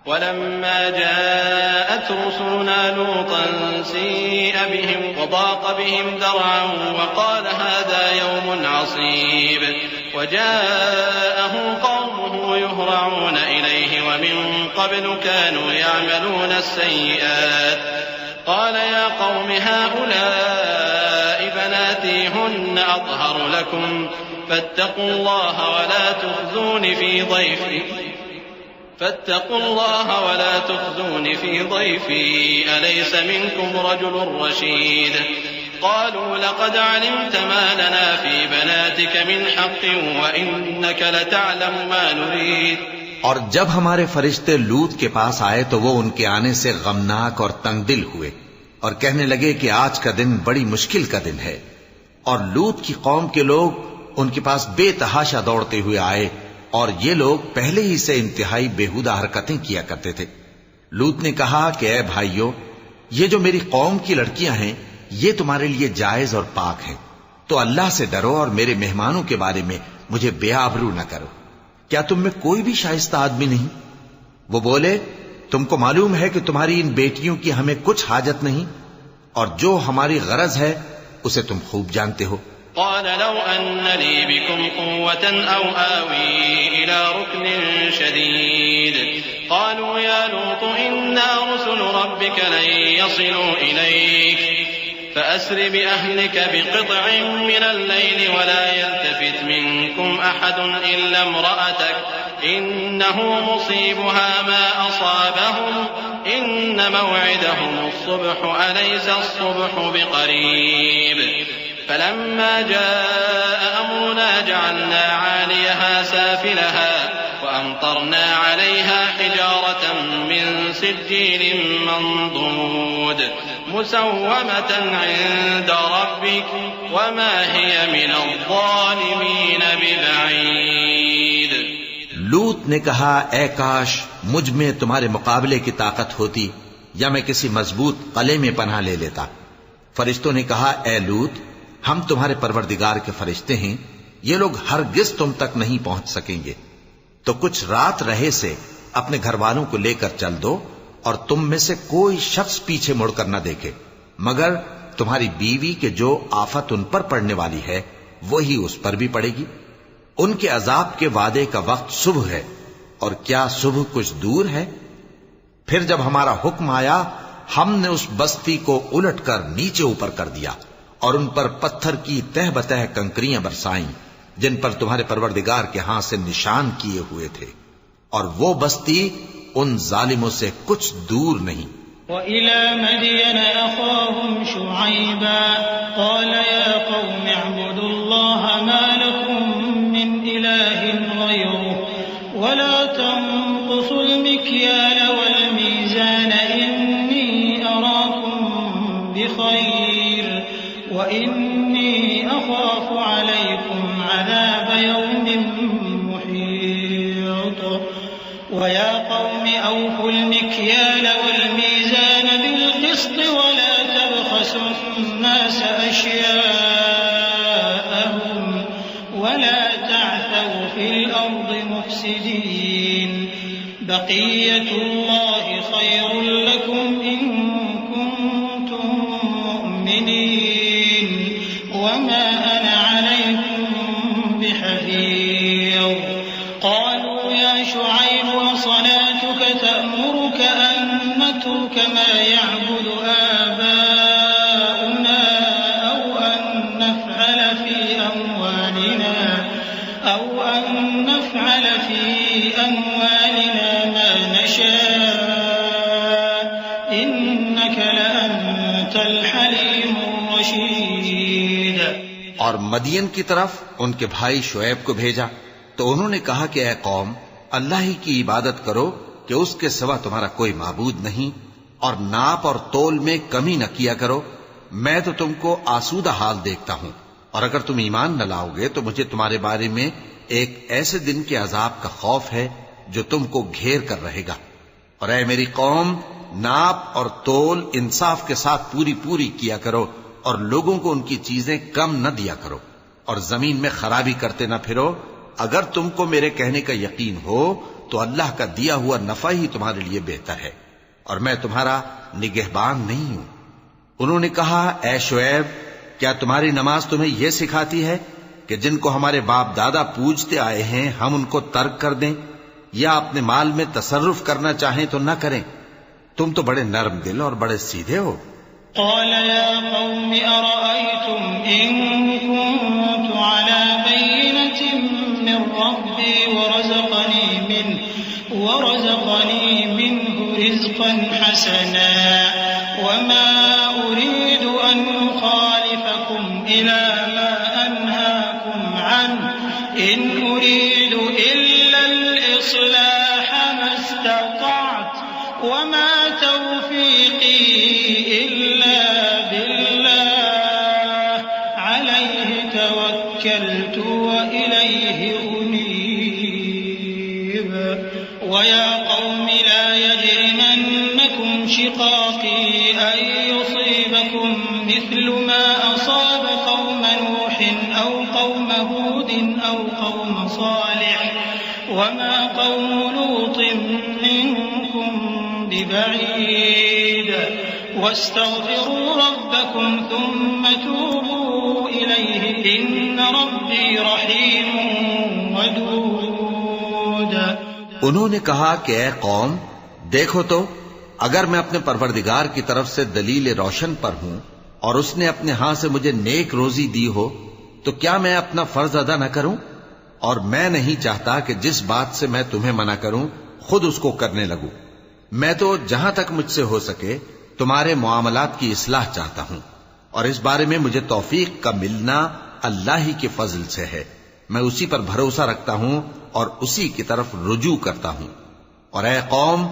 S5: ولما جاءت رسلنا لوطا سيء بهم وضاق بهم ذرعا وقال هذا يوم عصيب وجاءه قومه يهرعون إليه ومن قبل كانوا يعملون السيئات قال يا قوم هؤلاء بناتي هن أطهر لكم فاتقوا الله ولا تخزون في ضيفي أليس منكم رجل رشيد قالوا لقد علمت ما لنا في بناتك من حق وإنك لتعلم ما نريد.
S2: اور جب ہمارے فرشتے لوط کے پاس آئے تو وہ ان کے آنے سے غمناک اور تنگ دل ہوئے اور کہنے لگے کہ آج کا دن بڑی مشکل کا دن ہے. اور لوط کی قوم کے لوگ ان کے پاس بے تحاشا دوڑتے ہوئے آئے اور یہ لوگ پہلے ہی سے انتہائی بےہودہ حرکتیں کیا کرتے تھے. لوط نے کہا کہ اے بھائیو، یہ جو میری قوم کی لڑکیاں ہیں یہ تمہارے لیے جائز اور پاک ہیں، تو اللہ سے ڈرو اور میرے مہمانوں کے بارے میں مجھے بے آبرو نہ کرو. کیا تم میں کوئی بھی شائستہ آدمی نہیں؟ وہ بولے تم کو معلوم ہے کہ تمہاری ان بیٹیوں کی ہمیں کچھ حاجت نہیں اور جو ہماری غرض ہے اسے تم خوب جانتے ہو.
S5: قال لو أن لي بكم قوة أو آوي إلى ركن شديد قالوا يا لوط إنا رسل ربك لن يصلوا إليك فأسر بأهلك بقطع من الليل ولا يلتفت منكم أحد إلا امرأتك إنه مصيبها ما أصابهم إن موعدهم الصبح أليس الصبح بقريب. فلما جاء أمرنا جعلنا عاليها سافلها وأمطرنا عليها حجارة من سجيل منضود مسومة عند ربك وما هي من الظالمين ببعيد.
S2: لوط نے کہا اے کاش مجھ میں تمہارے مقابلے کی طاقت ہوتی یا میں کسی مضبوط قلعے میں پناہ لے لیتا. فرشتوں نے کہا اے لوط، ہم تمہارے پروردگار کے فرشتے ہیں، یہ لوگ ہرگز تم تک نہیں پہنچ سکیں گے. تو کچھ رات رہے سے اپنے گھر والوں کو لے کر چل دو اور تم میں سے کوئی شخص پیچھے مڑ کر نہ دیکھے مگر تمہاری بیوی کے جو آفت ان پر پڑنے والی ہے وہی اس پر بھی پڑے گی. ان کے عذاب کے وعدے کا وقت صبح ہے اور کیا صبح کچھ دور ہے؟ پھر جب ہمارا حکم آیا ہم نے اس بستی کو الٹ کر نیچے اوپر کر دیا اور ان پر پتھر کی تہ بتہ کنکریاں برسائیں جن پر تمہارے پروردگار کے ہاں سے نشان کیے ہوئے تھے، اور وہ بستی ان ظالموں سے کچھ دور نہیں.
S3: وَإِلَى مَدْيَنَ أَخَاهُمْ شُعَيْبًا قَالَ يَا قَوْمِ اعْبُدُوا اللَّهَ مَا لَكُمْ مِنْ إِلَٰهٍ غَيْرُهُ وَلَا تَنقُصُوا الْمِكْيَالَ وَالْمِيزَانَ إِنِّي أَرَاكُمْ بِخَيْرٍ وَإِنِّي أَخَافُ عَلَيْكُمْ عَذَابَ يَوْمٍ مُحِيطٍ. وَيَا قَوْمِ أَوْفُوا الْمِكْيَالَ وَالْمِيزَانَ بِالْقِسْطِ وَلَا تَبْخَسُوا النَّاسَ أَشْيَاءَهُمْ وَلَا تَعْثَوْا فِي الْأَرْضِ مُفْسِدِينَ. بَقِيَّةُ اللَّهِ خَيْرٌ لَكُمْ إِن كُنتُم مُّؤْمِنِينَ وَمَا أَنَا عَلَيْكُمْ بِحَفِيظٍ. قالوا يا شعيب وصلاتك تأمرك أن نترك ما يعبد آباؤنا أو أن نفعل في أموالنا ما نشاء إنك لأنت الحليم الرشيد.
S2: اور مدین کی طرف ان کے بھائی شعیب کو بھیجا تو انہوں نے کہا کہ اے قوم، اللہ ہی کی عبادت کرو کہ اس کے سوا تمہارا کوئی معبود نہیں، اور ناپ اور تول میں کمی نہ کیا کرو. میں تو تم کو آسودہ حال دیکھتا ہوں، اور اگر تم ایمان نہ لاؤ گے تو مجھے تمہارے بارے میں ایک ایسے دن کے عذاب کا خوف ہے جو تم کو گھیر کر رہے گا. اور اے میری قوم، ناپ اور تول انصاف کے ساتھ پوری کیا کرو اور لوگوں کو ان کی چیزیں کم نہ دیا کرو، اور زمین میں خرابی کرتے نہ پھرو. اگر تم کو میرے کہنے کا یقین ہو تو اللہ کا دیا ہوا نفع ہی تمہارے لیے بہتر ہے، اور میں تمہارا نگہبان نہیں ہوں۔ انہوں نے کہا، اے شعیب، کیا تمہاری نماز تمہیں یہ سکھاتی ہے کہ جن کو ہمارے باپ دادا پوجتے آئے ہیں ہم ان کو ترک کر دیں یا اپنے مال میں تصرف کرنا چاہیں تو نہ کریں؟ تم تو بڑے نرم دل اور بڑے سیدھے ہو۔
S3: قال يا قوم أرأيتم إن كنت على بينة من ربي ورزقني منه رزقا حسنا وما أريد أن أخالفكم إلى ما أنهاكم عنه إن أريد إلا الإصلاح ما استطعت وما توفيقي إلا بالله عليه توكلت وإليه أنيب ويا قوم لا يجرمنكم شقاقي أن يصيبكم مثل ما أصاب قوم نوح أو قوم هود أو قوم صالح وما قوم لوط منكم ببعيد واستغفروا ربكم ثم توبوا إليه إن ربي رحيم ودود۔
S2: انہوں نے کہا کہ اے قوم، دیکھو تو اگر میں اپنے پروردگار کی طرف سے دلیل روشن پر ہوں اور اس نے اپنے ہاں سے مجھے نیک روزی دی ہو تو کیا میں اپنا فرض ادا نہ کروں؟ اور میں نہیں چاہتا کہ جس بات سے میں تمہیں منع کروں خود اس کو کرنے لگوں۔ میں تو جہاں تک مجھ سے ہو سکے تمہارے معاملات کی اصلاح چاہتا ہوں، اور اس بارے میں مجھے توفیق کا ملنا اللہ ہی کے فضل سے ہے۔ میں اسی پر بھروسہ رکھتا ہوں اور اسی کی طرف رجوع کرتا ہوں۔ اور اے قوم،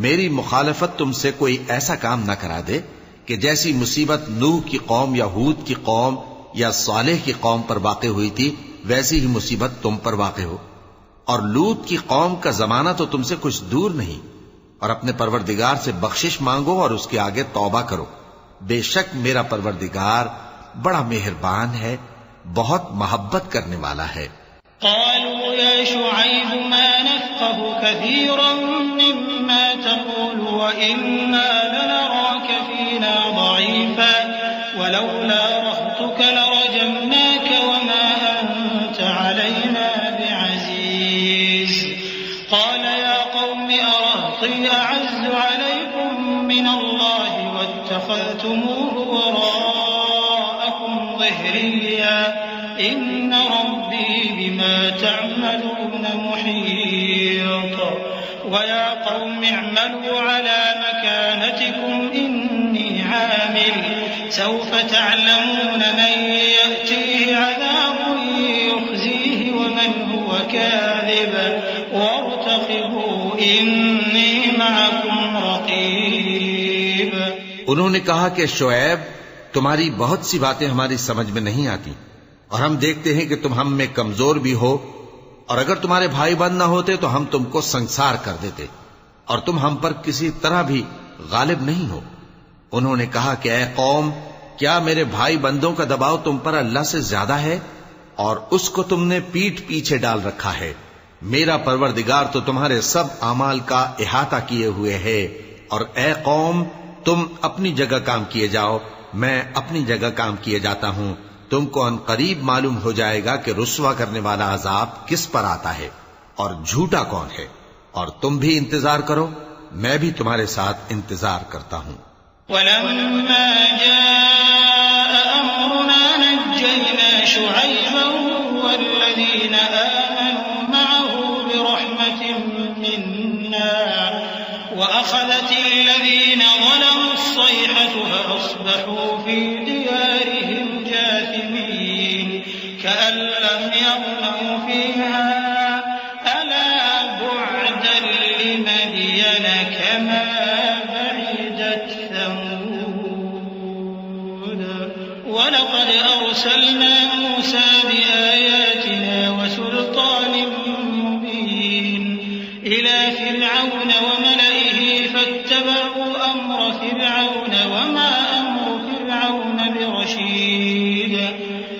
S2: میری مخالفت تم سے کوئی ایسا کام نہ کرا دے کہ جیسی مصیبت نوح کی قوم یا ہود کی قوم یا صالح کی قوم پر واقع ہوئی تھی ویسی ہی مصیبت تم پر واقع ہو۔ اور لوط کی قوم کا زمانہ تو تم سے کچھ دور نہیں۔ اور اپنے پروردگار سے بخشش مانگو اور اس کے آگے توبہ کرو، بے شک میرا پروردگار بڑا مہربان ہے، بہت محبت کرنے والا ہے۔
S3: قالوا يا شعيب ما نفقه كثيرا مما تقول وإنا لنراك فينا ضعيفا ولولا رهطك لرجمناك وما أنت علينا بعزيز قال يا قوم أرهطي أعز عليكم من الله واتخذتموه وراءكم ظهريا إن ربي بما تعملون محيط ويا قوم اعملوا على مكانتكم إني عامل سوف تعلمون من يأتيه عذاب يخزيه ومن هو كاذب وارتقبوا إني معكم رقيب۔
S2: انہوں نے کہا کہ شعیب، تمہاری بہت سی باتیں ہماری سمجھ میں نہیں آتی، اور ہم دیکھتے ہیں کہ تم ہم میں کمزور بھی ہو، اور اگر تمہارے بھائی بند نہ ہوتے تو ہم تم کو سنسار کر دیتے، اور تم ہم پر کسی طرح بھی غالب نہیں ہو۔ انہوں نے کہا کہ اے قوم، کیا میرے بھائی بندوں کا دباؤ تم پر اللہ سے زیادہ ہے؟ اور اس کو تم نے پیٹھ پیچھے ڈال رکھا ہے۔ میرا پروردگار تو تمہارے سب اعمال کا احاطہ کیے ہوئے ہے۔ اور اے قوم، تم اپنی جگہ کام کیے جاؤ، میں اپنی جگہ کام کیے جاتا ہوں۔ تم کو ان قریب معلوم ہو جائے گا کہ رسوا کرنے والا عذاب کس پر آتا ہے اور جھوٹا کون ہے۔ اور تم بھی انتظار کرو، میں بھی تمہارے ساتھ انتظار کرتا ہوں۔
S3: ولما جاء أمرنا نجينا شعيبا والذين آمنوا معه برحمة منا وأخذت الذين ظلموا الصيحة فأصبحوا في ديارهم جاثمين كأن لم يغنوا فيها ألا بعدا لمدين كما بعدت ثمود ولقد أرسلنا موسى بآياتنا وسلطان مبين إلى فرعون وملئه فاتبعوا أمر فرعون وما أمر فرعون برشيد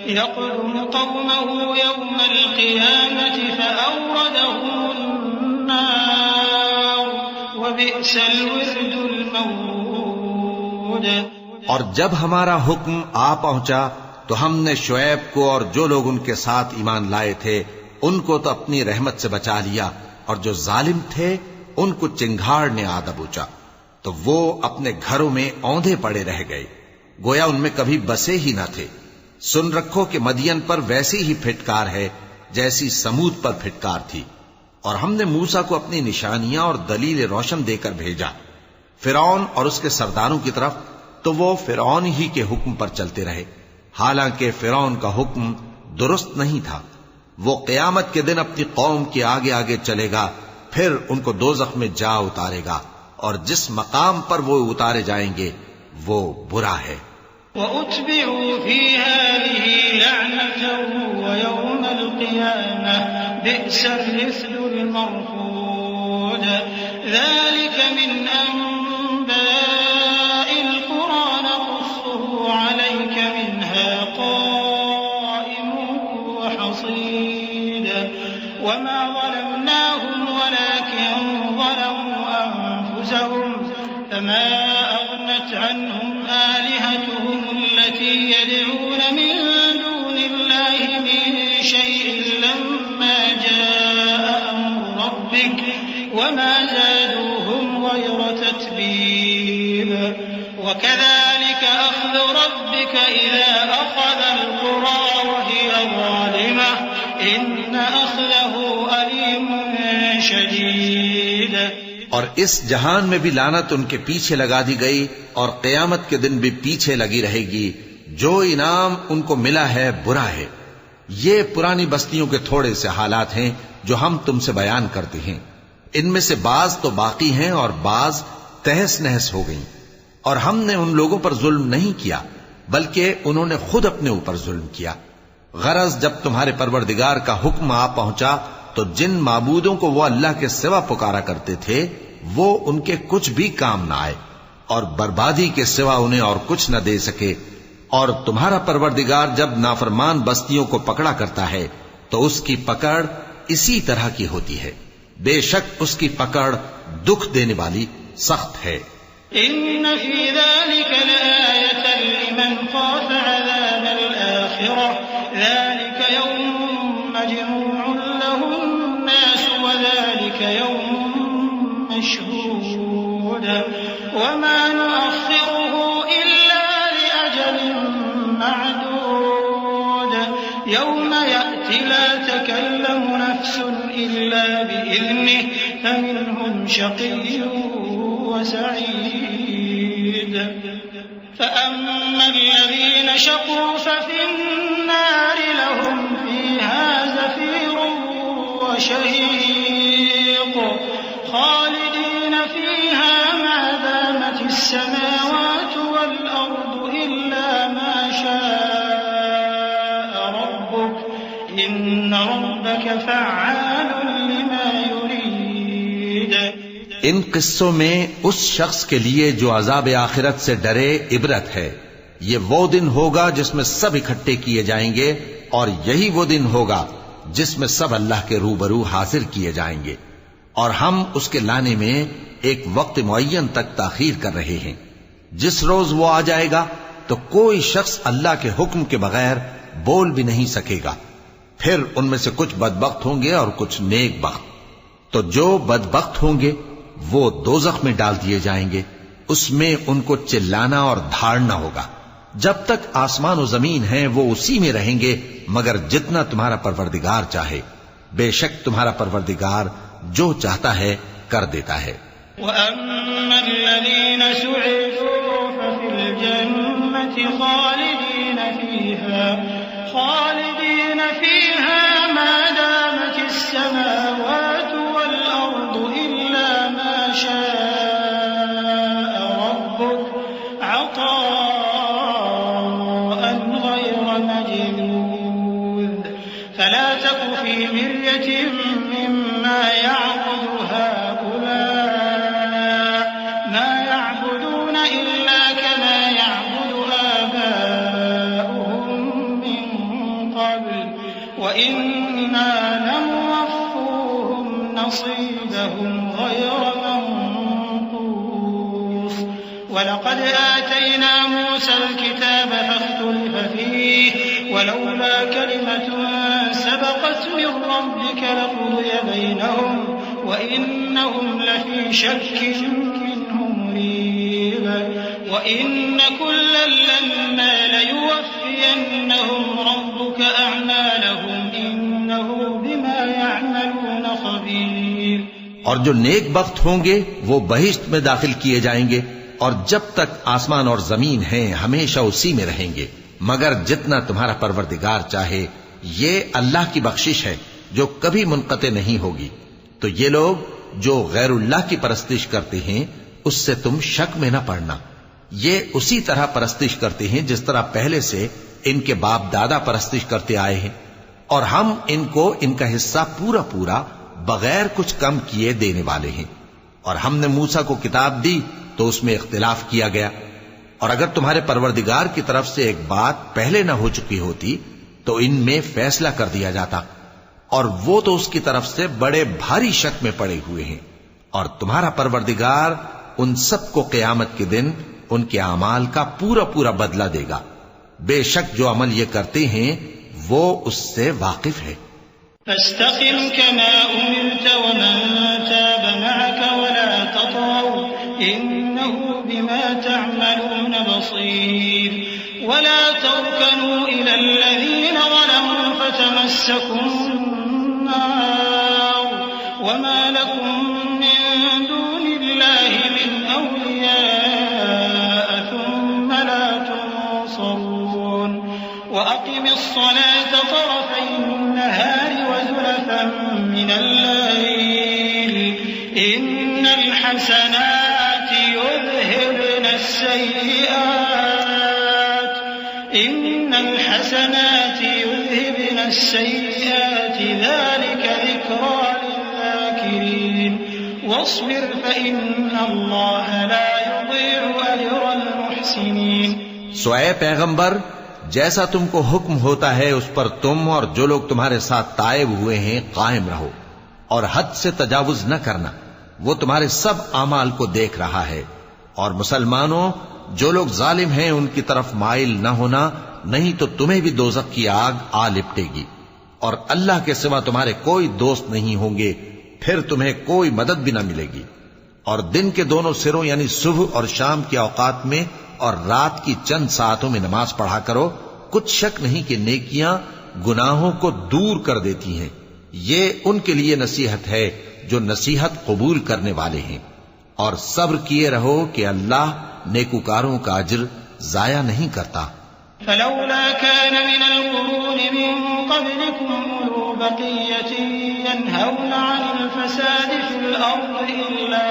S3: يقدم قومه يوم القيامة فأوردهم النار النار وبئس الورد المورود۔
S2: اور جب ہمارا حکم آ پہنچا تو ہم نے شعیب کو اور جو لوگ ان کے ساتھ ایمان لائے تھے ان کو تو اپنی رحمت سے بچا لیا، اور جو ظالم تھے ان کو چنگھاڑ نے آ دبوچا، تو وہ اپنے گھروں میں اوندھے پڑے رہ گئے، گویا ان میں کبھی بسے ہی نہ تھے۔ سن رکھو کہ مدین پر ویسی ہی پھٹکار ہے جیسی سمود پر پھٹکار تھی، اور ہم نے موسیٰ کو اپنی نشانیاں اور دلیل روشن دے کر بھیجا فرعون اور اس کے سرداروں کی طرف، تو وہ فرعون ہی کے حکم پر چلتے رہے، حالانکہ فرعون کا حکم درست نہیں تھا۔ وہ قیامت کے دن اپنی قوم کے آگے آگے چلے گا، پھر ان کو دوزخ میں جا اتارے گا، اور جس مقام پر وہ اتارے جائیں گے وہ برا ہے۔
S3: وَأُتْبِعُوا فِي هَٰذِهِ لَعْنَةً وَيَوْمَ الْقِيَامَةِ بِئْسَ الرِّفْدُ الْمَرْفُودُ۔ ذَٰلِكَ مِنْ أَنبَاءِ الْقُرَىٰ نَقُصُّهُ عَلَيْكَ مِنْهَا قَائِمٌ وَحَصِيدٌ۔ وَمَا ظَلَمْنَاهُمْ وَلَٰكِن ظَلَمُوا أَنفُسَهُمْ، فَمَا أَغْنَتْ عَنْهُمْ آلِهَتُهُمُ الَّتِي يَدْعُونَ مِن دُونِ اللَّهِ مِن شَيْءٍ لَّمَّا جَاءَ أَمْرُ رَبِّكَ وَمَا زَادُوهُمْ غَيْرَ تَتْبِيبٍ۔ وَكَذَٰلِكَ أَخْذُ رَبِّكَ إِذَا أَخَذَ الْقُرَىٰ وَهِيَ ظَالِمَةٌ إِنَّ أَخْذَهُ أَلِيمٌ شَدِيدٌ۔
S2: اور اس جہان میں بھی لعنت ان کے پیچھے لگا دی گئی، اور قیامت کے دن بھی پیچھے لگی رہے گی۔ جو انعام ان کو ملا ہے برا ہے۔ یہ پرانی بستیوں کے تھوڑے سے حالات ہیں جو ہم تم سے بیان کرتے ہیں، ان میں سے بعض تو باقی ہیں اور بعض تہس نہس ہو گئیں، اور ہم نے ان لوگوں پر ظلم نہیں کیا بلکہ انہوں نے خود اپنے اوپر ظلم کیا۔ غرض جب تمہارے پروردگار کا حکم آ پہنچا تو جن معبودوں کو وہ اللہ کے سوا پکارا کرتے تھے وہ ان کے کچھ بھی کام نہ آئے، اور بربادی کے سوا انہیں اور کچھ نہ دے سکے۔ اور تمہارا پروردگار جب نافرمان بستیوں کو پکڑا کرتا ہے تو اس کی پکڑ اسی طرح کی ہوتی ہے، بے شک اس کی پکڑ دکھ دینے والی سخت ہے۔
S3: إن في ذلك لآية لمن خاف عذاب الآخرة ذلك يوم مجموع له الناس وذلك يوم مشهود وما نؤخره إلا لأجل معدود يوم يأتي لا تكلم نفس إلا بإذنه فمنهم شقي وسعيد فأما الذين شقوا ففي النار لهم فيها زفير وشهيق خالدين فيها ما دامت السماوات والأرض إلا ما شاء ربك إن ربك فعال لما يريد۔
S2: ان قصوں میں اس شخص کے لیے جو عذاب آخرت سے ڈرے عبرت ہے۔ یہ وہ دن ہوگا جس میں سب اکٹھے کیے جائیں گے، اور یہی وہ دن ہوگا جس میں سب اللہ کے روبرو حاضر کیے جائیں گے، اور ہم اس کے لانے میں ایک وقت معین تک تاخیر کر رہے ہیں۔ جس روز وہ آ جائے گا تو کوئی شخص اللہ کے حکم کے بغیر بول بھی نہیں سکے گا۔ پھر ان میں سے کچھ بدبخت ہوں گے اور کچھ نیک بخت۔ تو جو بدبخت ہوں گے وہ دوزخ میں ڈال دیے جائیں گے، اس میں ان کو چلانا اور دھاڑنا ہوگا۔ جب تک آسمان و زمین ہیں وہ اسی میں رہیں گے مگر جتنا تمہارا پروردگار چاہے، بے شک تمہارا پروردگار جو چاہتا ہے کر دیتا ہے۔
S3: وَأَمَّا الَّذِينَ سُعِدُوا فَفِي الْجَنَّةِ خَالِدِينَ فِيهَا مَا دَامَتِ السَّمَاوَاتُ وَالْأَرْضُ إِلَّا مَا شَاءَ رَبُّكَ عَطَاءً غَيْرَ مَجْذُوذٍ فَلَا تَكُ فِي مِرْيَةٍ مِّمَّا يَعْبُدُ هَٰؤُلَاءِ مَا يَعْبُدُونَ إِلَّا كَمَا يَعْبُدُ آبَاؤُهُم مِّن قَبْلُ وَإِنَّا لَمُوَفُّوهُمْ نَصِيبَهُمْ بينهم غير منقوص ولقد آتينا موسى الكتاب فاختلف فيه ولولا كلمة سبقت من ربك لقضي بينهم وإنهم لفي شك منه مريب وإن كلا لما ليوفينهم ربك أعمالهم إنه بما يعملون خبير.
S2: اور جو نیک بخت ہوں گے وہ بہشت میں داخل کیے جائیں گے اور جب تک آسمان اور زمین ہیں ہمیشہ اسی میں رہیں گے مگر جتنا تمہارا پروردگار چاہے. یہ اللہ کی بخشش ہے جو کبھی منقطع نہیں ہوگی. تو یہ لوگ جو غیر اللہ کی پرستش کرتے ہیں اس سے تم شک میں نہ پڑنا. یہ اسی طرح پرستش کرتے ہیں جس طرح پہلے سے ان کے باپ دادا پرستش کرتے آئے ہیں اور ہم ان کو ان کا حصہ پورا پورا بغیر کچھ کم کیے دینے والے ہیں. اور ہم نے موسیٰ کو کتاب دی تو اس میں اختلاف کیا گیا اور اگر تمہارے پروردگار کی طرف سے ایک بات پہلے نہ ہو چکی ہوتی تو ان میں فیصلہ کر دیا جاتا اور وہ تو اس کی طرف سے بڑے بھاری شک میں پڑے ہوئے ہیں. اور تمہارا پروردگار ان سب کو قیامت کے دن ان کے اعمال کا پورا پورا بدلہ دے گا. بے شک جو عمل یہ کرتے ہیں وہ اس سے واقف ہے.
S3: فاستقم كما أمرت ومن تاب معك ولا تطغوا إنه بما تعملون بصير ولا تركنوا إلى الذين ظلموا فتمسكم النار وما لكم من دون الله من أولياء ثم لا تنصرون. وأقم الصلاة طرفي النهار وزلفا من الليل إن الحسنات يذهبن السيئات ذلك ذكرى للذاكرين واصبر فإن الله لا يضيع أجر المحسنين.
S2: سو اے پیغمبر جیسا تم کو حکم ہوتا ہے اس پر تم اور جو لوگ تمہارے ساتھ تائب ہوئے ہیں قائم رہو اور حد سے تجاوز نہ کرنا. وہ تمہارے سب اعمال کو دیکھ رہا ہے. اور مسلمانوں جو لوگ ظالم ہیں ان کی طرف مائل نہ ہونا نہیں تو تمہیں بھی دوزخ کی آگ آ لپٹے گی اور اللہ کے سوا تمہارے کوئی دوست نہیں ہوں گے پھر تمہیں کوئی مدد بھی نہ ملے گی. اور دن کے دونوں سروں یعنی صبح اور شام کے اوقات میں اور رات کی چند ساعتوں میں نماز پڑھا کرو. کچھ شک نہیں کہ نیکیاں گناہوں کو دور کر دیتی ہیں. یہ ان کے لیے نصیحت ہے جو نصیحت قبول کرنے والے ہیں. اور صبر کیے رہو کہ اللہ نیکوکاروں کا اجر ضائع نہیں کرتا.
S3: فلولا كان من القرون من قبلكم أولو بقية ينهون عن الفساد في الأرض إلا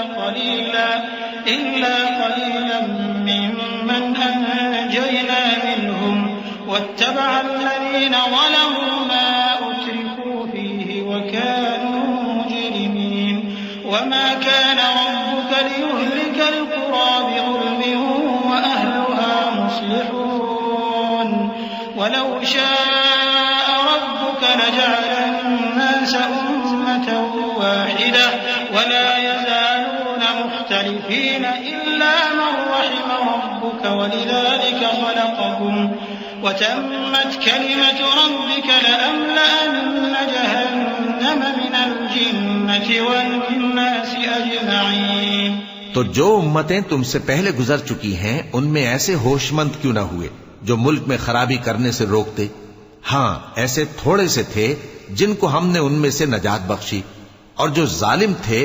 S3: قليلا ممن أنجينا منهم واتبع الذين ظلموا ما أترفوا فيه وكانوا مجرمين. وما كان ربك ليهلك القرى بظلم وأهلها مصلحون ولو شاء ربك لجعل الناس أمة واحدة ولا يزالون مختلفين إلا من رحم ربك ولذلك خلقهم وتمت كلمة ربك لأملأن جهنم من الجنة والناس أجمعين.
S2: تو جو امتیں تم سے پہلے گزر چکی ہیں ان میں ایسے ہوش مند کیوں نہ ہوئے جو ملک میں خرابی کرنے سے روکتے. ہاں ایسے تھوڑے سے تھے جن کو ہم نے ان میں سے نجات بخشی اور جو ظالم تھے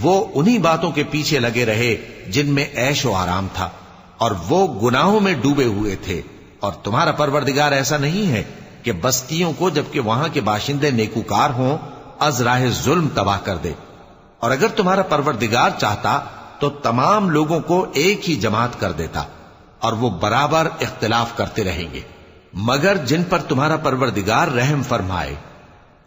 S2: وہ انہی باتوں کے پیچھے لگے رہے جن میں عیش و آرام تھا اور وہ گناہوں میں ڈوبے ہوئے تھے. اور تمہارا پروردگار ایسا نہیں ہے کہ بستیوں کو جبکہ وہاں کے باشندے نیکوکار ہوں از راہ ظلم تباہ کر دے. اور اگر تمہارا پروردگار چاہتا تو تمام لوگوں کو ایک ہی جماعت کر دیتا اور وہ برابر اختلاف کرتے رہیں گے مگر جن پر تمہارا پروردگار رحم فرمائے.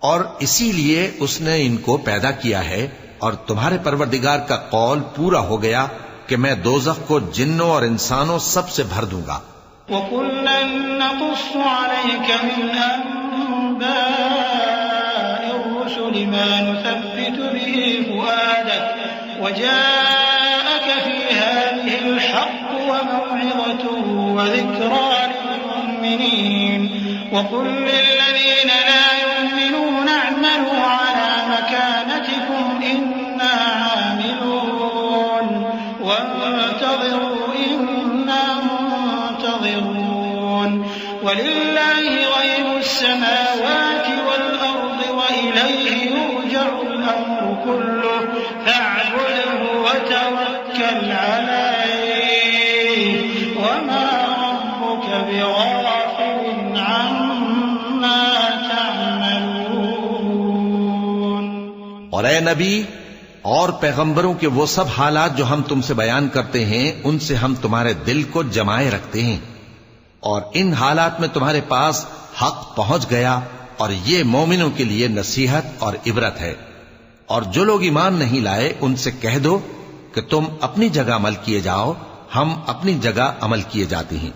S2: اور اسی لیے اس نے ان کو پیدا کیا ہے اور تمہارے پروردگار کا قول پورا ہو گیا کہ میں دوزخ کو جنوں اور انسانوں سب سے بھر دوں گا.
S3: وَكُلًّا نَّقُصُّ عَلَيْكَ مِنْ أَنبَاءِ الرُّسُلِ لما نثبت به فؤادك وجاءك في هذه الحق وموعظة وذكرى للمؤمنين وقل للذين لا يؤمنون اعملوا على مكانتكم إنا عاملون وانتظروا إنا منتظرون ولله غيب السماوات والأرض وإليه يرجع الأمر كله فاعبده وتوكل عليه وما ربك بغافل عما تعملون.
S2: اور اے نبی اور پیغمبروں کے وہ سب حالات جو ہم تم سے بیان کرتے ہیں ان سے ہم تمہارے دل کو جمائے رکھتے ہیں، اور ان حالات میں تمہارے پاس حق پہنچ گیا، اور یہ مومنوں کے لیے نصیحت اور عبرت ہے. اور جو لوگ ایمان نہیں لائے ان سے کہہ دو کہ تم اپنی جگہ عمل کیے جاؤ، ہم اپنی جگہ عمل کیے جاتے ہیں،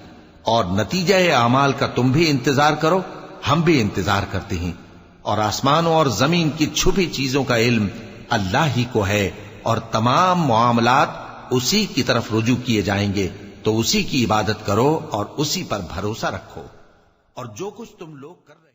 S2: اور نتیجہ اعمال کا تم بھی انتظار کرو، ہم بھی انتظار کرتے ہیں. اور آسمانوں اور زمین کی چھپی چیزوں کا علم اللہ ہی کو ہے، اور تمام معاملات اسی کی طرف رجوع کیے جائیں گے، تو اسی کی عبادت کرو اور اسی پر بھروسہ رکھو. اور جو کچھ تم لوگ کر رہے